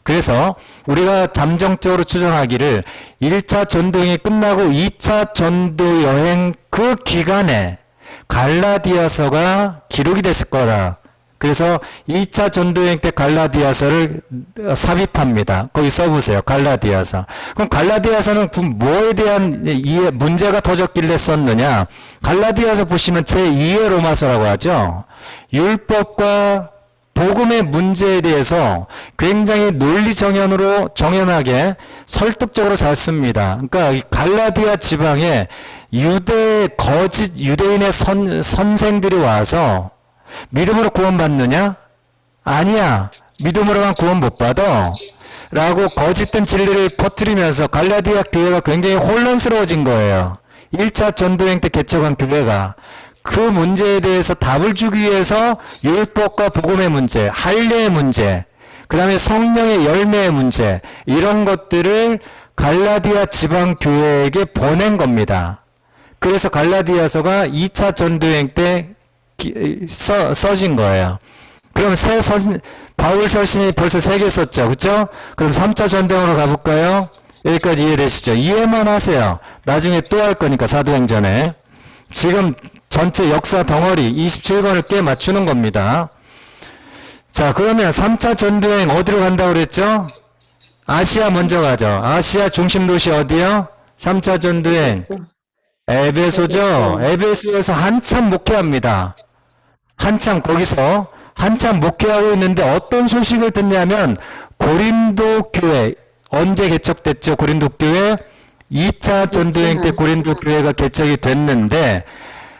그래서 우리가 잠정적으로 추정하기를 1차 전도행이 끝나고 2차 전도 여행 그 기간에 갈라디아서가 기록이 됐을 거다. 그래서 2차 전도여행 때 갈라디아서를 삽입합니다. 거기 써보세요. 갈라디아서. 그럼 갈라디아서는 뭐에 대한 문제가 터졌길래 썼느냐? 갈라디아서 보시면 제2의 로마서라고 하죠. 율법과 복음의 문제에 대해서 굉장히 논리 정연하게 설득적으로 잘 씁니다. 그러니까 이 갈라디아 지방에 거짓 유대인의 선생들이 와서 믿음으로 구원받느냐? 아니야. 믿음으로만 구원 못 받아. 라고 거짓된 진리를 퍼뜨리면서 갈라디아 교회가 굉장히 혼란스러워진 거예요. 1차 전도행 때 개척한 교회가. 그 문제에 대해서 답을 주기 위해서 율법과 복음의 문제, 할례의 문제, 그 다음에 성령의 열매의 문제, 이런 것들을 갈라디아 지방 교회에게 보낸 겁니다. 그래서 갈라디아서가 2차 전도행 때 써진 거예요. 그럼 바울 서신이 벌써 3개 썼죠. 그쵸? 그럼 3차 전도행으로 가볼까요? 여기까지 이해되시죠? 이해만 하세요. 나중에 또 할 거니까 사도행전에. 지금 전체 역사 덩어리 27권을 꽤 맞추는 겁니다. 자, 그러면 3차 전도행 어디로 간다고 그랬죠? 아시아 먼저 가죠. 아시아 중심 도시 어디요? 3차 전도행. 에베소죠. 에베소에서 한참 목회합니다. 거기서 한참 목회하고 있는데 어떤 소식을 듣냐면 고린도 교회 언제 개척됐죠? 고린도 교회 2차 전도행 때 고린도 교회가 개척이 됐는데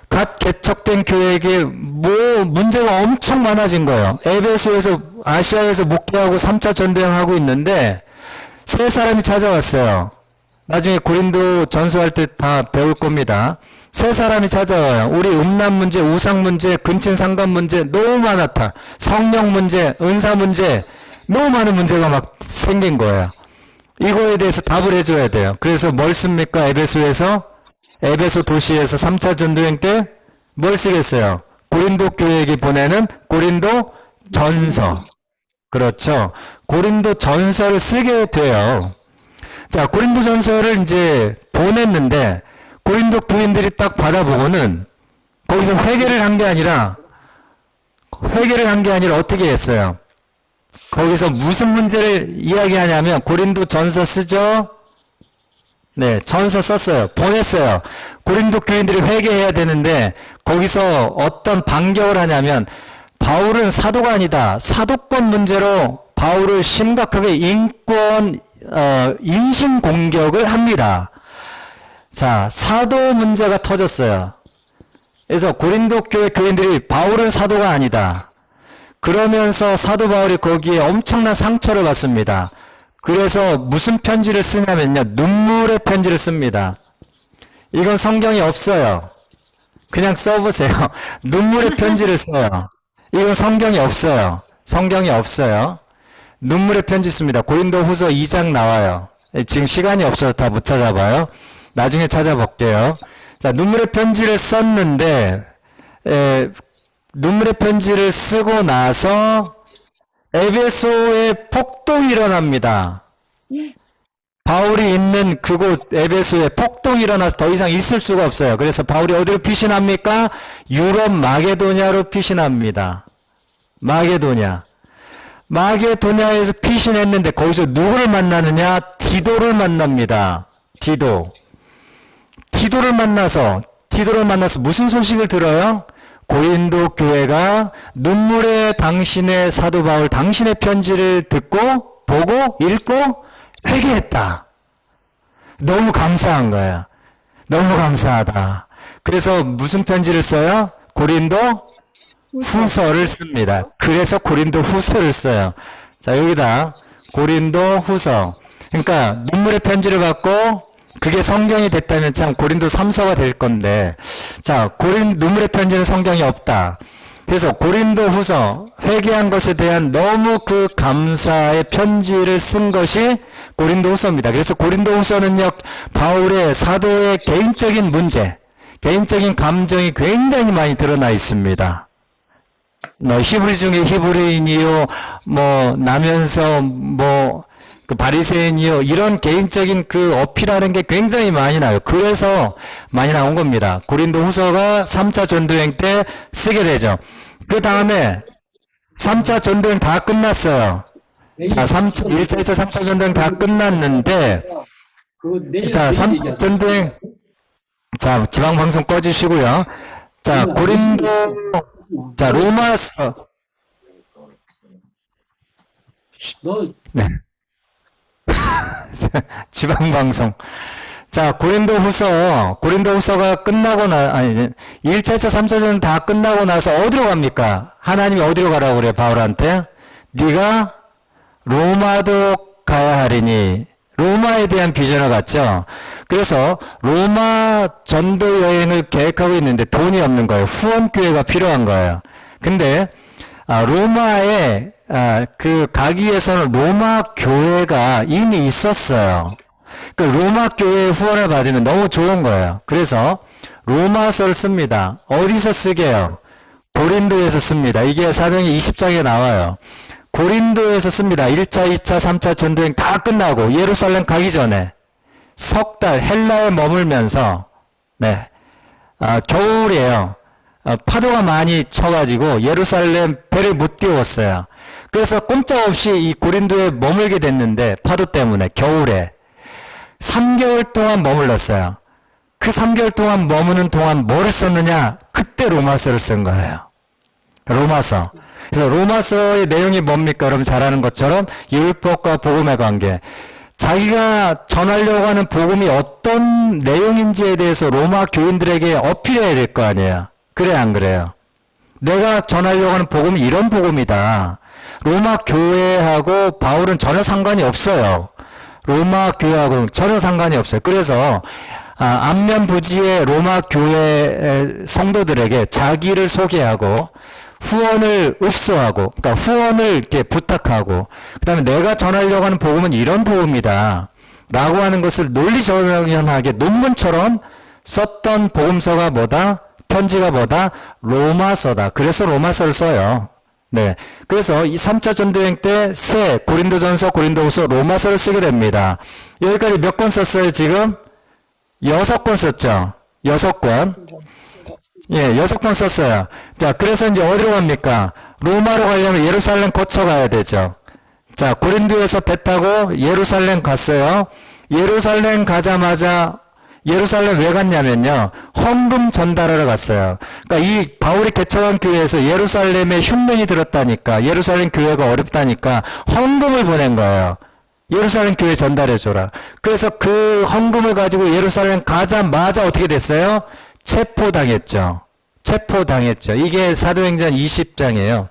갓 개척된 교회에게 문제가 엄청 많아진 거예요. 에베소에서 아시아에서 목회하고 3차 전도행하고 있는데 세 사람이 찾아왔어요. 나중에 고린도 전서할 때 다 배울 겁니다. 세 사람이 찾아와요. 우리 음란 문제, 우상 문제, 근친 상간 문제 너무 많았다. 성령 문제, 은사 문제 너무 많은 문제가 막 생긴 거예요. 이거에 대해서 답을 해줘야 돼요. 그래서 뭘 씁니까? 에베소 도시에서 3차 전도행 때 뭘 쓰겠어요? 고린도 교회에게 보내는 고린도 전서. 그렇죠. 고린도 전서를 쓰게 돼요. 자, 고린도 전서를 이제 보냈는데 고린도 교인들이 딱 받아보고는 거기서 회개를 한 게 아니라 어떻게 했어요? 거기서 무슨 문제를 이야기하냐면 고린도 전서 쓰죠? 네, 전서 썼어요. 보냈어요. 고린도 교인들이 회개해야 되는데 거기서 어떤 반격을 하냐면 바울은 사도가 아니다. 사도권 문제로 바울을 심각하게 인신 공격을 합니다. 자, 사도 문제가 터졌어요. 그래서 고린도 교회 교인들이 바울은 사도가 아니다. 그러면서 사도 바울이 거기에 엄청난 상처를 받습니다. 그래서 무슨 편지를 쓰냐면요. 눈물의 편지를 씁니다. 이건 성경에 없어요. 그냥 써보세요. 눈물의 편지를 써요. 이건 성경에 없어요. 성경에 없어요. 눈물의 편지 씁니다. 고린도 후서 2장 나와요. 지금 시간이 없어서 다 못 찾아봐요. 나중에 찾아볼게요. 자, 눈물의 편지를 썼는데, 눈물의 편지를 쓰고 나서 에베소에 폭동이 일어납니다. 바울이 있는 그곳 에베소에 폭동이 일어나서 더 이상 있을 수가 없어요. 그래서 바울이 어디로 피신합니까? 유럽 마게도냐로 피신합니다. 마게도냐에서 피신했는데 거기서 누구를 만나느냐? 디도를 만납니다. 디도를 만나서 무슨 소식을 들어요? 고린도 교회가 눈물의 당신의 사도 바울 당신의 편지를 듣고 보고 읽고 회개했다. 너무 감사한 거야. 너무 감사하다. 그래서 무슨 편지를 써요? 고린도 후서를 씁니다. 그래서 고린도 후서를 써요. 자, 여기다 고린도 후서. 그러니까 눈물의 편지를 받고 그게 성경이 됐다면 참 고린도 3서가 될 건데, 자, 눈물의 편지는 성경이 없다. 그래서 고린도 후서, 회개한 것에 대한 너무 그 감사의 편지를 쓴 것이 고린도 후서입니다. 그래서 고린도 후서는요, 바울의 사도의 개인적인 문제, 개인적인 감정이 굉장히 많이 드러나 있습니다. 히브리 중에 히브리인이요, 나면서 그 바리새인이요, 이런 개인적인 그 어필하는 게 굉장히 많이 나요. 그래서 많이 나온 겁니다. 고린도 후서가 3차 전도행 때 쓰게 되죠. 그 다음에 3차 전도행 다 끝났어요. 자, 1차, 2차, 3차 전도행 다 끝났는데, 자, 3차 전도행, 자, 지방방송 꺼주시고요. 자, 고린도, 자, 로마서, 네. 지방방송. 자, 고린도 후서가 끝나고 1차, 2차, 3차 전다 끝나고 나서 어디로 갑니까? 하나님이 어디로 가라고 그래요, 바울한테? 네가 로마도 가야 하리니. 로마에 대한 비전을 갖죠. 그래서 로마 전도 여행을 계획하고 있는데 돈이 없는 거예요. 후원교회가 필요한 거예요. 근데, 로마에 가기 위해서는 로마 교회가 이미 있었어요. 그 로마 교회의 후원을 받으면 너무 좋은 거예요. 그래서 로마서를 씁니다. 어디서 쓰게요? 고린도에서 씁니다. 이게 사도행전 20장에 나와요. 고린도에서 씁니다. 1차, 2차, 3차 전도행 다 끝나고 예루살렘 가기 전에 석 달 헬라에 머물면서, 겨울이에요. 파도가 많이 쳐가지고 예루살렘 배를 못 띄웠어요. 그래서 꼼짝없이 이 고린도에 머물게 됐는데 파도 때문에 겨울에 3개월 동안 머물렀어요. 그 3개월 동안 머무는 동안 뭐를 썼느냐? 그때 로마서를 쓴 거예요. 로마서. 그래서 로마서의 내용이 뭡니까? 여러분 잘 아는 것처럼 율법과 복음의 관계. 자기가 전하려고 하는 복음이 어떤 내용인지에 대해서 로마 교인들에게 어필해야 될 거 아니에요. 그래 안 그래요? 내가 전하려고 하는 복음이 이런 복음이다. 로마 교회하고 바울은 전혀 상관이 없어요. 로마 교회하고 전혀 상관이 없어요. 그래서 안면 부지의 로마 교회 성도들에게 자기를 소개하고 후원을 읍소하고, 그러니까 후원을 이렇게 부탁하고, 그 다음에 내가 전하려고 하는 복음은 이런 복음이다. 라고 하는 것을 논리정연하게 논문처럼 썼던 복음서가 뭐다? 편지가 뭐다? 로마서다. 그래서 로마서를 써요. 네. 그래서 이 3차 전도행 때 새 고린도전서, 고린도후서, 로마서를 쓰게 됩니다. 여기까지 몇 권 썼어요, 지금? 6권 썼죠? 6권. 예, 6권 썼어요. 자, 그래서 이제 어디로 갑니까? 로마로 가려면 예루살렘 거쳐 가야 되죠. 자, 고린도에서 배 타고 예루살렘 갔어요. 예루살렘 가자마자 예루살렘 왜 갔냐면요. 헌금 전달하러 갔어요. 그러니까 이 바울이 개척한 교회에서 예루살렘에 흉년이 들었다니까, 예루살렘 교회가 어렵다니까 헌금을 보낸 거예요. 예루살렘 교회 전달해줘라. 그래서 그 헌금을 가지고 예루살렘 가자마자 어떻게 됐어요? 체포당했죠. 체포당했죠. 이게 사도행전 20장이에요.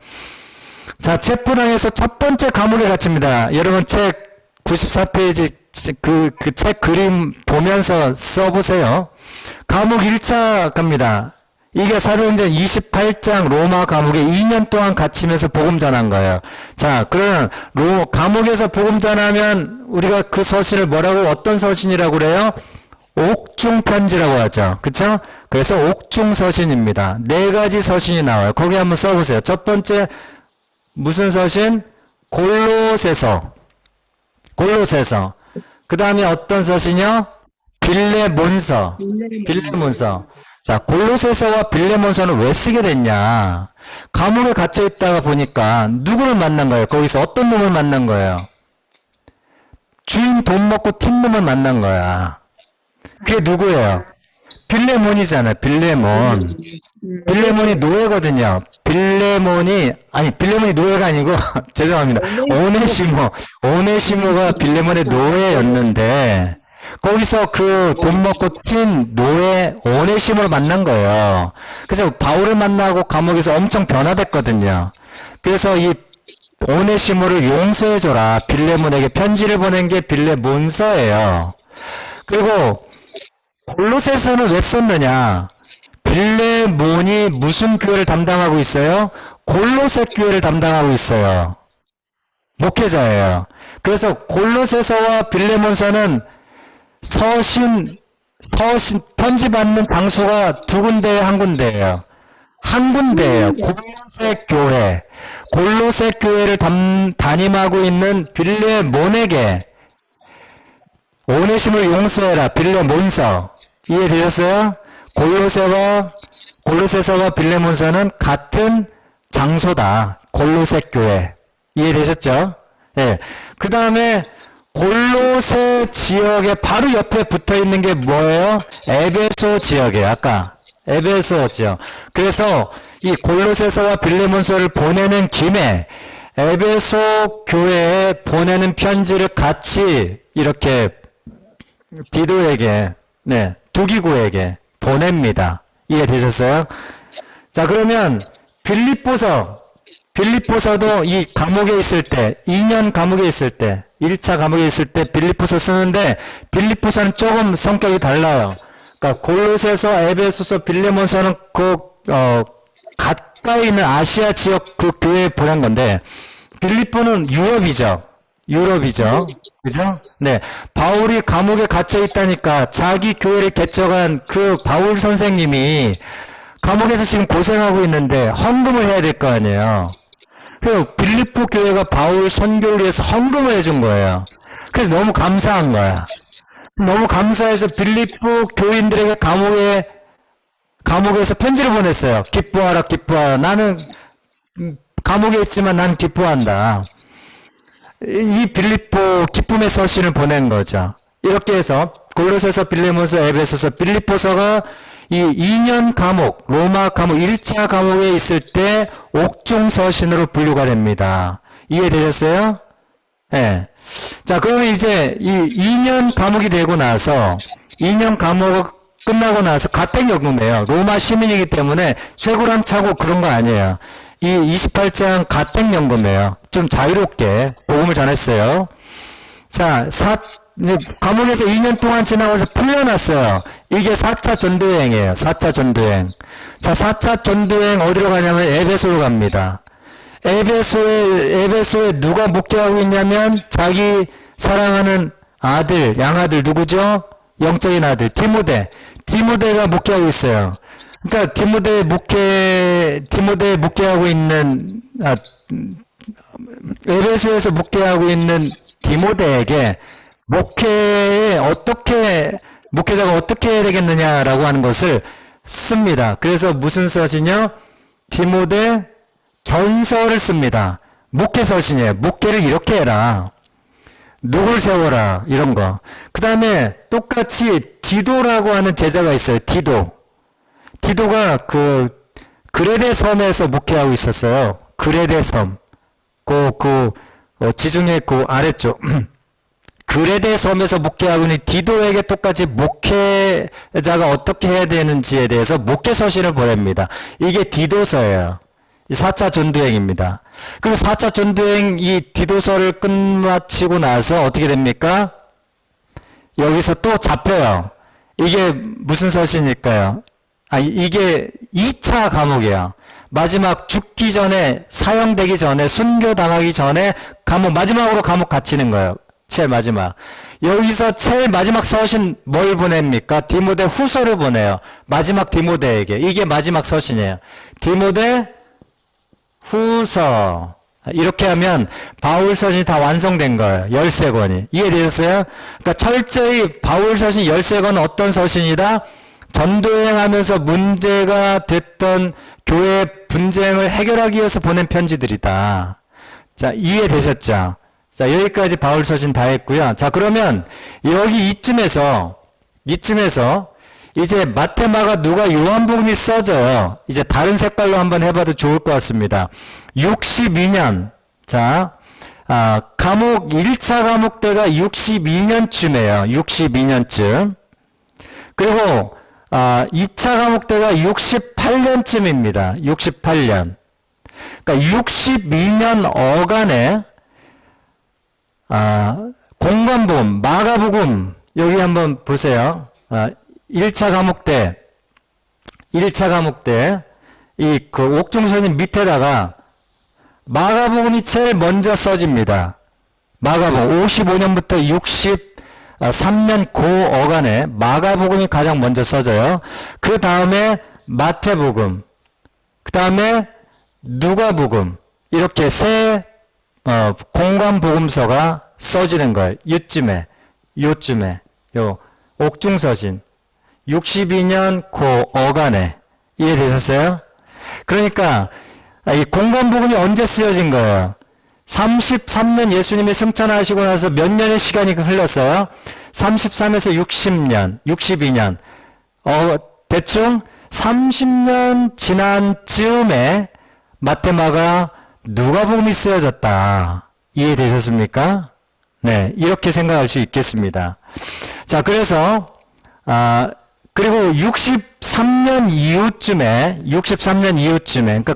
자, 체포당해서 첫 번째 감옥에 갇힙니다. 여러분 책 94페이지 그 책 그림 보면서 써보세요. 감옥 1차 갑니다. 이게 사도행전 28장 로마 감옥에 2년 동안 갇히면서 복음 전한 거예요. 자, 그러면 감옥에서 복음 전하면 우리가 그 서신을 뭐라고, 어떤 서신이라고 그래요? 옥중 편지라고 하죠. 그쵸? 그래서 옥중 서신입니다. 4가지 서신이 나와요. 거기 한번 써보세요. 첫 번째 무슨 서신? 골로새서. 그 다음에 어떤 서신이요? 빌레몬서. 자, 골로새서와 빌레몬서는 왜 쓰게 됐냐? 감옥에 갇혀 있다가 보니까 누구를 만난 거예요? 거기서 어떤 놈을 만난 거예요? 주인 돈 먹고 튄 놈을 만난 거야. 그게 누구예요? 빌레몬이잖아요. 빌레몬이 노예거든요. 빌레몬이 노예가 아니고 죄송합니다. 오네시모가 빌레몬의 노예였는데 거기서 그 돈 먹고 튄 노예 오네시모를 만난 거예요. 그래서 바울을 만나고 감옥에서 엄청 변화됐거든요. 그래서 이 오네시모를 용서해줘라. 빌레몬에게 편지를 보낸 게 빌레몬서예요. 그리고 골로새서는 왜 썼느냐? 빌레몬이 무슨 교회를 담당하고 있어요? 골로새 교회를 담당하고 있어요. 목회자예요. 그래서 골로새서와 빌레몬서는 서신 편지 받는 장소가 두 군데에 한 군데예요. 한 군데예요. 골로새 교회를 담임하고 있는 빌레몬에게 오네심을 용서해라. 빌레몬서. 이해되셨어요? 골로새서와 빌레몬서는 같은 장소다. 골로새 교회. 이해되셨죠? 네. 그 다음에 골로새 지역에 바로 옆에 붙어 있는 게 뭐예요? 에베소 지역이에요. 아까 에베소 지역. 그래서 이 골로새서와 빌레몬서를 보내는 김에 에베소 교회에 보내는 편지를 같이 이렇게 디도에게, 두기고에게 보냅니다. 이해되셨어요? 자, 그러면 빌립보서도 이 감옥에 있을 때, 2년 감옥에 있을 때, 1차 감옥에 있을 때 빌립보서 쓰는데, 빌립보서는 조금 성격이 달라요. 그러니까 골로새서, 에베소서, 빌레몬서는 가까이 있는 아시아 지역 그 교회에 보낸 건데, 빌립보는 유럽이죠. 그죠? 네. 바울이 감옥에 갇혀 있다니까 자기 교회를 개척한 그 바울 선생님이 감옥에서 지금 고생하고 있는데 헌금을 해야 될 거 아니에요. 그래서 빌립보 교회가 바울 선교를 위해서 헌금을 해준 거예요. 그래서 너무 감사한 거야. 너무 감사해서 빌립보 교인들에게 감옥에서 편지를 보냈어요. 기뻐하라. 나는 감옥에 있지만 나는 기뻐한다. 이 빌립보 기쁨의 서신을 보낸 거죠. 이렇게 해서 골로새서, 빌레몬서, 에베소서, 빌립보서가 이 2년 감옥, 로마 감옥, 1차 감옥에 있을 때 옥중 서신으로 분류가 됩니다. 이해되셨어요? 네. 자, 그러면 이제 이 2년 감옥이 되고 나서 2년 감옥 끝나고 나서 가택연금이에요. 로마 시민이기 때문에 쇠고랑 차고 그런 거 아니에요. 이 28장 가택연금이에요. 좀 자유롭게 복음을 전했어요. 자, 감옥에서 2년 동안 지나가서 풀려났어요. 이게 4차 전도여행이에요. 4차 전도여행. 자, 4차 전도여행 어디로 가냐면 에베소로 갑니다. 에베소에 누가 목회하고 있냐면 자기 사랑하는 아들, 양아들 누구죠? 영적인 아들 디모데가 목회하고 있어요. 그러니까 디모데에 목회하고 있는 에베소에서 목회하고 있는 디모데에게 목회자가 어떻게 해야 되겠느냐라고 하는 것을 씁니다. 그래서 무슨 서신이요? 디모데 전서를 씁니다. 목회 서신이에요. 목회를 이렇게 해라. 누굴 세워라 이런 거. 그 다음에 똑같이 디도라고 하는 제자가 있어요. 디도가 그 그레데 섬에서 목회하고 있었어요. 그레데 섬. 지중해 그 아래쪽. 그레데 섬에서 목회하고 있는 디도에게 똑같이 목회자가 어떻게 해야 되는지에 대해서 목회 서신을 보냅니다. 이게 디도서예요. 4차 전도행입니다. 그리고 4차 전도행 이 디도서를 끝마치고 나서 어떻게 됩니까? 여기서 또 잡혀요. 이게 무슨 서신일까요? 이게 2차 감옥이에요. 마지막 죽기 전에, 사형되기 전에, 순교당하기 전에 마지막으로 감옥 갇히는 거예요. 제일 마지막. 여기서 제일 마지막 서신 뭘 보냅니까? 디모데 후서를 보내요. 마지막 디모데에게. 이게 마지막 서신이에요. 디모데 후서. 이렇게 하면 바울 서신이 다 완성된 거예요. 13권이. 이해되셨어요? 그러니까 철저히 바울 서신 13권은 어떤 서신이다? 전도행하면서 문제가 됐던 교회 분쟁을 해결하기 위해서 보낸 편지들이다. 자, 이해되셨죠? 자, 여기까지 바울 서신 다 했고요. 자, 그러면 여기 이쯤에서 이제 마태, 마가, 누가, 요한복음이 써져요. 이제 다른 색깔로 한번 해봐도 좋을 것 같습니다. 62년. 자, 감옥, 1차 감옥 때가 62년쯤이에요. 62년쯤. 그리고, 2차 감옥 때가 68년쯤입니다. 68년. 그러니까 62년 어간에, 공관복음, 마가복음, 여기 한번 보세요. 1차 감옥 때, 그 옥중서신 밑에다가 마가복음이 제일 먼저 써집니다. 마가복음, 55년부터 63년 고 어간에 마가복음이 가장 먼저 써져요. 그 다음에 마태복음, 그 다음에 누가복음, 이렇게 세, 공관복음서가 써지는 거예요. 요쯤에, 옥중서신. 62년 고 어간에. 이해되셨어요? 그러니까 이 공관복음이 언제 쓰여진 거예요? 33년 예수님이 승천하시고 나서 몇 년의 시간이 흘렀어요? 33에서 60년, 62년. 대충 30년 지난 즈음에 마테마가 누가복음이 쓰여졌다. 이해되셨습니까? 네, 이렇게 생각할 수 있겠습니다. 자, 그래서 그리고 63년 이후쯤에, 그러니까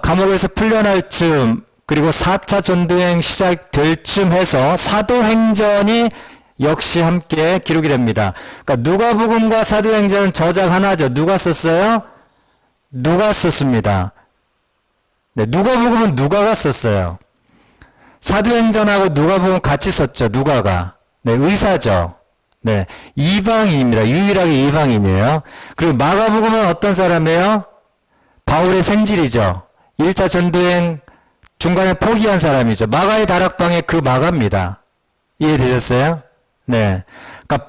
감옥에서 풀려날 쯤, 그리고 4차 전도행 시작될 쯤 해서 사도행전이 역시 함께 기록이 됩니다. 그러니까 누가복음과 사도행전은 저작 하나죠. 누가 썼어요? 누가 썼습니다. 네, 누가복음은 누가가 썼어요. 사도행전하고 누가복음 같이 썼죠. 누가가. 네, 의사죠. 네, 이방인입니다. 유일하게 이방인이에요. 그리고 마가복음은 어떤 사람이에요? 바울의 생질이죠. 1차 전도행 중간에 포기한 사람이죠. 마가의 다락방에 그 마가입니다. 이해되셨어요? 네. 그러니까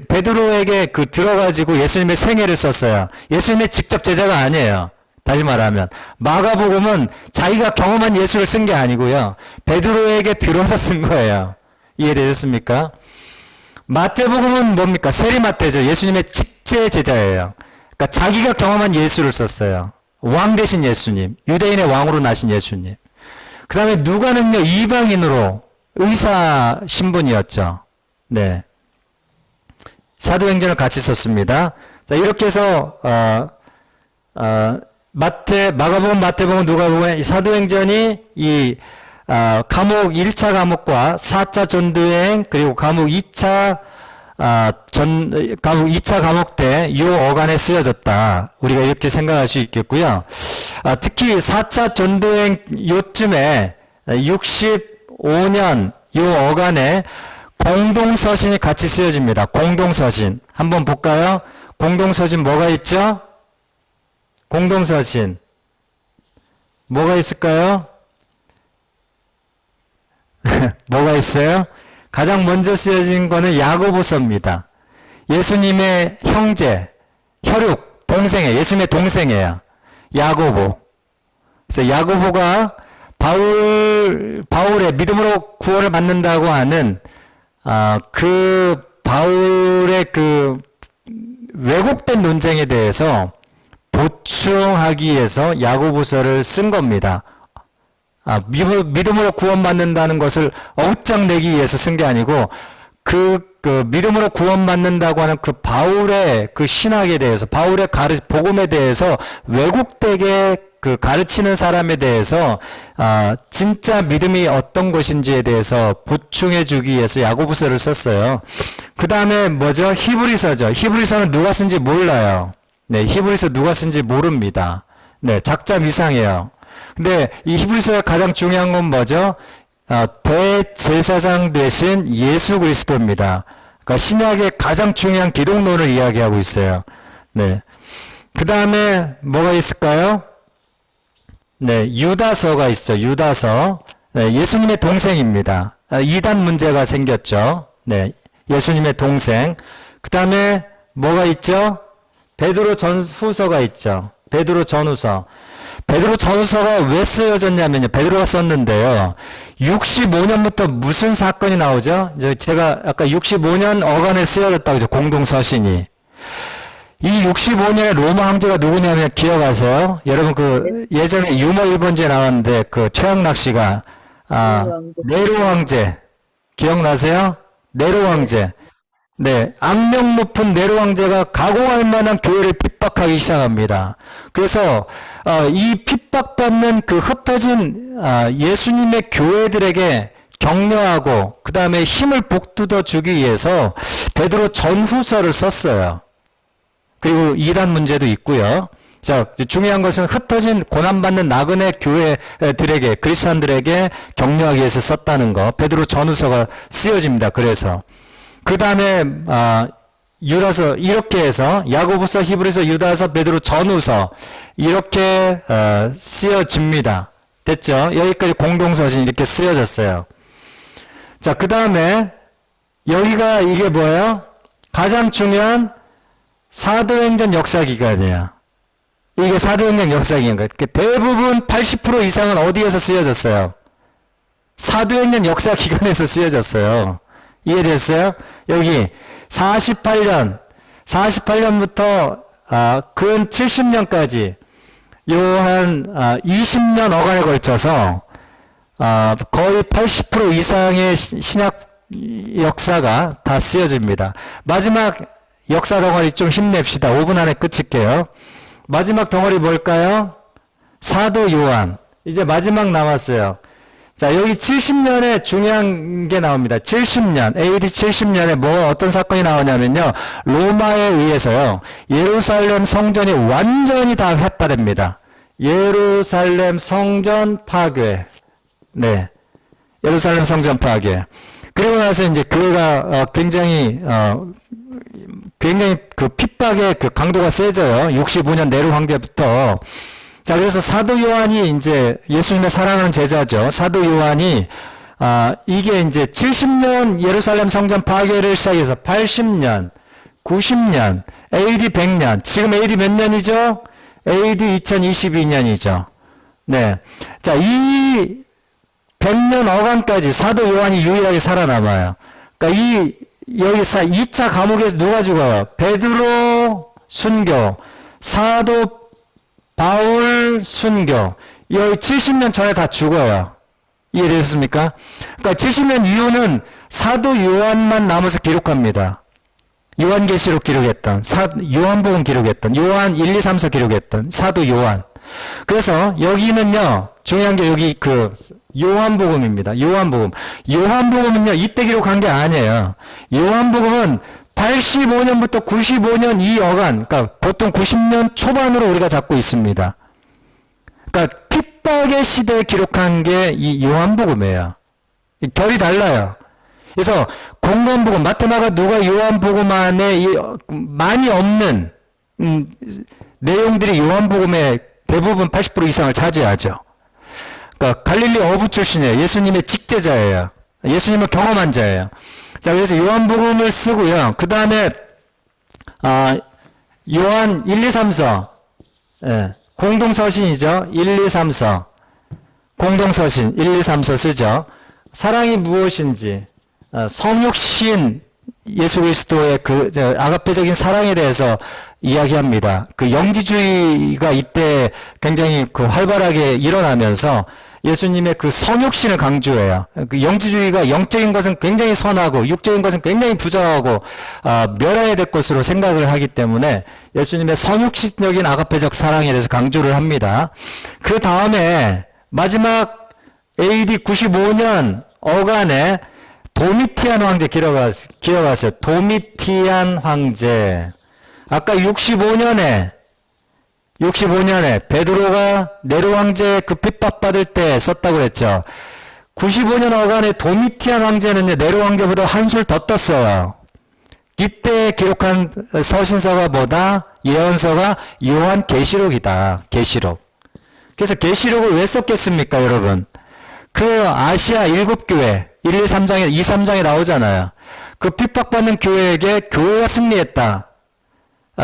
베드로에게 들어가지고 예수님의 생애를 썼어요. 예수님의 직접 제자가 아니에요. 다시 말하면 마가복음은 자기가 경험한 예수를 쓴 게 아니고요. 베드로에게 들어서 쓴 거예요. 이해되셨습니까? 마태복음은 뭡니까? 세리마태죠. 예수님의 직제 제자예요. 그러니까 자기가 경험한 예수를 썼어요. 왕 되신 예수님, 유대인의 왕으로 나신 예수님. 그 다음에 누가는요, 이방인으로 의사 신분이었죠. 네. 사도행전을 같이 썼습니다. 자, 이렇게 해서 마가복음, 마태복음, 누가복음, 누가복음 이 감옥 1차 감옥과 4차 전도행, 그리고 감옥 2차 감옥 때 요 어간에 쓰여졌다. 우리가 이렇게 생각할 수 있겠고요. 특히 4차 전도행 요쯤에 65년 요 어간에 공동서신이 같이 쓰여집니다. 공동서신. 한번 볼까요? 공동서신 뭐가 있죠? 공동서신. 뭐가 있을까요? 뭐가 있어요? 가장 먼저 쓰여진 거는 야고보서입니다. 예수님의 형제, 혈육, 동생이에요. 예수님의 동생이에요. 야고보. 그래서 야고보가 바울의 믿음으로 구원을 받는다고 하는 그 바울의 그 왜곡된 논쟁에 대해서 보충하기 위해서 야고보서를 쓴 겁니다. 믿음으로 구원받는다는 것을 억장내기 위해서 쓴 게 아니고 그 믿음으로 구원받는다고 하는 그 바울의 그 신학에 대해서 바울의 복음에 대해서 왜곡되게 그 가르치는 사람에 대해서 진짜 믿음이 어떤 것인지에 대해서 보충해 주기 위해서 야고보서를 썼어요. 그 다음에 뭐죠? 히브리서죠. 히브리서는 누가 쓴지 몰라요. 네, 히브리서 누가 쓴지 모릅니다. 네, 작자 미상이에요. 근데 이 히브리서의 가장 중요한 건 뭐죠? 대제사장 되신 예수 그리스도입니다. 그러니까 신약의 가장 중요한 기독론을 이야기하고 있어요. 네. 그 다음에 뭐가 있을까요? 네, 유다서가 있죠. 유다서. 네, 예수님의 동생입니다. 이단 문제가 생겼죠. 네, 예수님의 동생. 그 다음에 뭐가 있죠? 베드로 전후서가 있죠. 베드로 전후서. 베드로 전후서가 왜 쓰여졌냐면요. 베드로가 썼는데요. 65년부터 무슨 사건이 나오죠? 제가 아까 65년 어간에 쓰여졌다고 했죠. 공동서신이. 이 65년의 로마 황제가 누구냐면 기억하세요? 여러분 그 예전에 유머 1번지에 나왔는데 그 최양락 씨가 네로 황제 기억나세요? 네로 황제. 네, 악명 높은 네로 황제가 각오할 만한 교회를 핍박하기 시작합니다. 그래서 이 핍박받는 그 흩어진 예수님의 교회들에게 격려하고 그 다음에 힘을 복돋워 주기 위해서 베드로 전후서를 썼어요. 그리고 이단 문제도 있고요. 자, 중요한 것은 흩어진 고난받는 나그네 교회들에게 크리스천들에게 격려하기 위해서 썼다는 거. 베드로 전후서가 쓰여집니다. 그래서 그 다음에 유다서 이렇게 해서 야고보서, 히브리서, 유다서, 베드로 전후서 이렇게 쓰여집니다. 됐죠? 여기까지 공동서신 이렇게 쓰여졌어요. 자, 그 다음에 여기가 이게 뭐예요? 가장 중요한 사도행전 역사기관이에요. 이게 사도행전 역사기관. 대부분 80% 이상은 어디에서 쓰여졌어요? 사도행전 역사기관에서 쓰여졌어요. 이해됐어요? 여기 48년부터 근 70년까지 요한 20년 어간에 걸쳐서 거의 80% 이상의 신약 역사가 다 쓰여집니다. 마지막 역사 덩어리 좀 힘냅시다. 5분 안에 끝일게요. 마지막 덩어리 뭘까요? 사도 요한. 이제 마지막 남았어요. 자, 여기 70년에 중요한 게 나옵니다. 70년, AD 70년에 어떤 사건이 나오냐면요. 로마에 의해서요. 예루살렘 성전이 완전히 다 회파됩니다. 예루살렘 성전 파괴. 네. 예루살렘 성전 파괴. 그리고 나서 이제 교회가 굉장히 그 핍박의 그 강도가 세져요. 65년 네로 황제부터. 자, 그래서 사도 요한이 이제 예수님의 사랑하는 제자죠. 사도 요한이 이게 이제 70년 예루살렘 성전 파괴를 시작해서 80년, 90년, AD 100년. 지금 AD 몇 년이죠? AD 2022년이죠. 네. 자, 이 100년 어간까지 사도 요한이 유일하게 살아남아요. 그러니까 여기 2차 감옥에서 누가 죽어요? 베드로 순교, 사도 바울 순교. 여기 70년 전에 다 죽어요. 이해되셨습니까? 그러니까 70년 이후는 사도 요한만 남아서 기록합니다. 요한계시록 기록했던, 요한복음 기록했던, 요한 1, 2, 3서 기록했던 사도 요한. 그래서 여기는요, 중요한 게 여기 그 요한복음입니다. 요한복음은요, 이때 기록한 게 아니에요. 요한복음은 85년부터 95년 이 어간, 그러니까 보통 90년 초반으로 우리가 잡고 있습니다. 그러니까 핍박의 시대에 기록한 게 이 요한복음이에요. 결이 달라요. 그래서 공관복음, 마테마가 누가 요한복음 안에 많이 없는 내용들이 요한복음의 대부분 80% 이상을 차지하죠. 그러니까 갈릴리 어부 출신이에요. 예수님의 직제자예요. 예수님을 경험한 자예요. 자, 그래서 요한복음을 쓰고요. 그 다음에 요한 1, 2, 3서 예, 공동서신이죠. 1, 2, 3서 공동서신 1, 2, 3서 쓰죠. 사랑이 무엇인지, 성육신 예수 그리스도의 아가페적인 사랑에 대해서 이야기합니다. 그 영지주의가 이때 굉장히 활발하게 일어나면서 예수님의 그 성육신을 강조해요. 그 영지주의가 영적인 것은 굉장히 선하고 육적인 것은 굉장히 부정하고 멸해야 될 것으로 생각을 하기 때문에 예수님의 성육신적인 아가페적 사랑에 대해서 강조를 합니다. 그 다음에 마지막 AD 95년 어간에 도미티안 황제 기억하세요. 도미티안 황제. 아까 65년에 베드로가 네로 황제 그 핍박받을 때 썼다고 그랬죠. 95년 어간에 도미티안 황제는요, 네로 황제보다 한술 더 떴어요. 이때 기록한 서신서가 뭐다? 예언서가 요한 계시록이다. 계시록. 그래서 계시록을 왜 썼겠습니까, 여러분? 그 아시아 7교회 1, 2, 3장에 2, 3장에 나오잖아요. 그 핍박받는 교회에게 교회가 승리했다.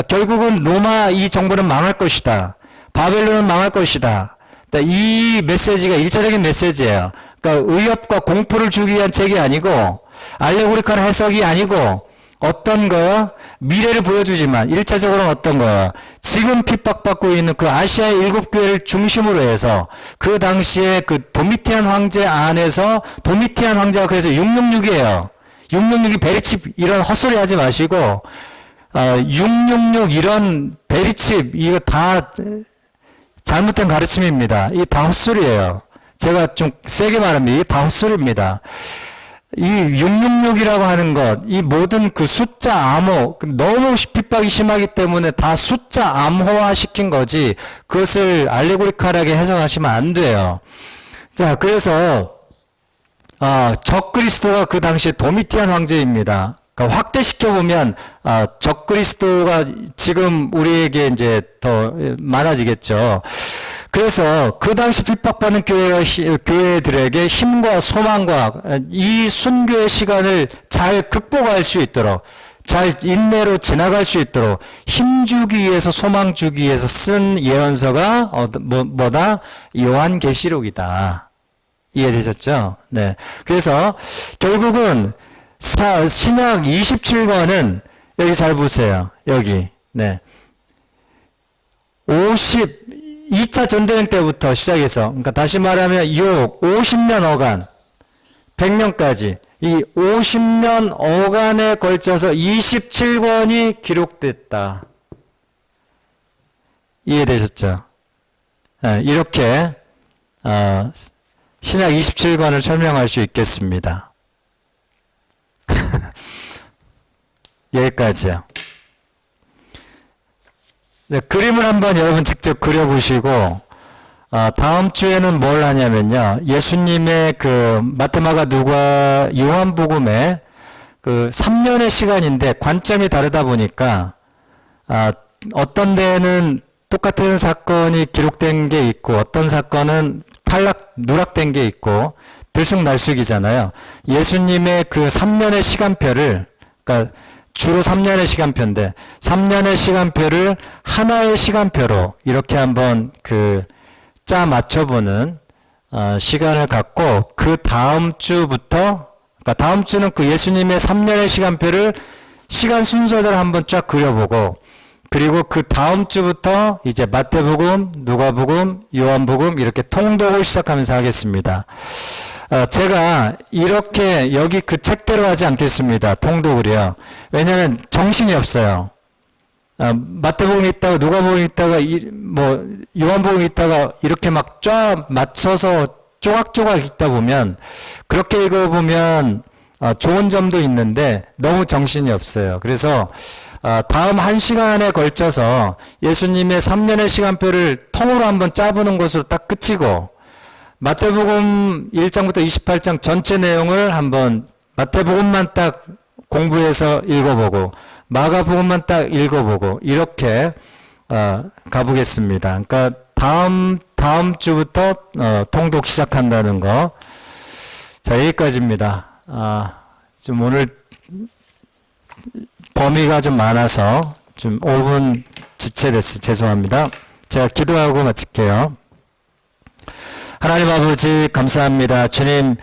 결국은 로마 이 정부는 망할 것이다. 바벨론은 망할 것이다. 이 메시지가 1차적인 메시지예요. 그러니까 의협과 공포를 주기 위한 책이 아니고 알레고리컬 해석이 아니고 어떤 거요? 미래를 보여주지만 1차적으로는 어떤 거요? 지금 핍박받고 있는 그 아시아의 7교회를 중심으로 해서 그 당시에 그 도미티안 황제 안에서 도미티안 황제가 그래서 666이에요. 666이 베리칩 이런 헛소리 하지 마시고 666 이런 베리칩 이거 다 잘못된 가르침입니다. 이 다 헛소리예요. 제가 좀 세게 말합니다. 이게 다 헛소리입니다. 이 666이라고 하는 것, 이 모든 그 숫자 암호, 너무 핍박이 심하기 때문에 다 숫자 암호화 시킨 거지, 그것을 알레고리컬하게 해석하시면 안 돼요. 자, 그래서, 적그리스도가 그 당시에 도미티안 황제입니다. 그러니까 확대시켜보면, 적그리스도가 지금 우리에게 이제 더 많아지겠죠. 그래서 그 당시 핍박받는 교회들에게 힘과 소망과 이 순교의 시간을 잘 극복할 수 있도록, 잘 인내로 지나갈 수 있도록 힘주기 위해서, 소망 주기 위해서 쓴 예언서가 뭐다? 요한계시록이다. 이해되셨죠? 네. 그래서 결국은 신약 27권은 여기 잘 보세요. 여기. 네. 2차 전쟁 때부터 시작해서, 그러니까 다시 말하면 50년 어간, 100년까지, 이 50년 어간에 걸쳐서 27권이 기록됐다. 이해되셨죠? 네, 이렇게, 신약 27권을 설명할 수 있겠습니다. 여기까지요. 네, 그림을 한번 여러분 직접 그려보시고, 다음 주에는 뭘 하냐면요. 예수님의 그 마테마가 누가 요한복음에 그 3년의 시간인데 관점이 다르다 보니까, 어떤 데는 똑같은 사건이 기록된 게 있고, 어떤 사건은 누락된 게 있고, 들쑥날쑥이잖아요. 예수님의 그 3년의 시간표를, 그러니까 주로 3년의 시간표인데 3년의 시간표를 하나의 시간표로 이렇게 한번 짜 맞춰보는 시간을 갖고 그 다음 주부터, 그러니까 다음 주는 그 예수님의 3년의 시간표를 시간 순서대로 한번 쫙 그려보고, 그리고 그 다음 주부터 이제 마태복음, 누가복음, 요한복음 이렇게 통독을 시작하면서 하겠습니다. 제가 이렇게 여기 그 책대로 하지 않겠습니다. 통독을요. 왜냐하면 정신이 없어요. 마태복음 있다가 누가복음 있다가 요한복음 있다가 이렇게 막 쫙 맞춰서 조각조각 읽다 보면, 그렇게 읽어보면 좋은 점도 있는데 너무 정신이 없어요. 그래서 다음 1시간에 걸쳐서 예수님의 3년의 시간표를 통으로 한번 짜보는 것으로 딱 끝이고, 마태복음 1장부터 28장 전체 내용을 한번 마태복음만 딱 공부해서 읽어보고 마가복음만 딱 읽어보고 이렇게 가보겠습니다. 그러니까 다음 주부터 통독 시작한다는 거. 자, 여기까지입니다. 좀 오늘 범위가 좀 많아서 좀 5분 지체됐어. 죄송합니다. 제가 기도하고 마칠게요. 하나님 아버지 감사합니다. 주님,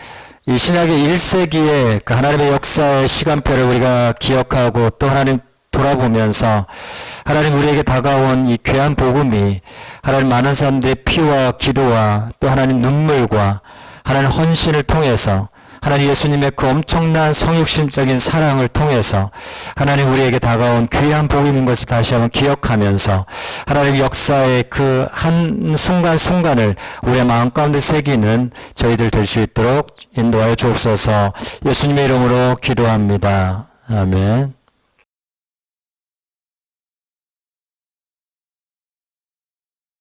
이 신약의 1세기의 그 하나님의 역사의 시간표를 우리가 기억하고 또 하나님 돌아보면서 하나님 우리에게 다가온 이 귀한 복음이 하나님 많은 사람들의 피와 기도와 또 하나님 눈물과 하나님 헌신을 통해서 하나님 예수님의 그 엄청난 성육신적인 사랑을 통해서 하나님 우리에게 다가온 귀한 복음인 것을 다시 한번 기억하면서 하나님 역사의 그 한 순간순간을 우리의 마음 가운데 새기는 저희들 될 수 있도록 인도하여 주옵소서. 예수님의 이름으로 기도합니다. 아멘.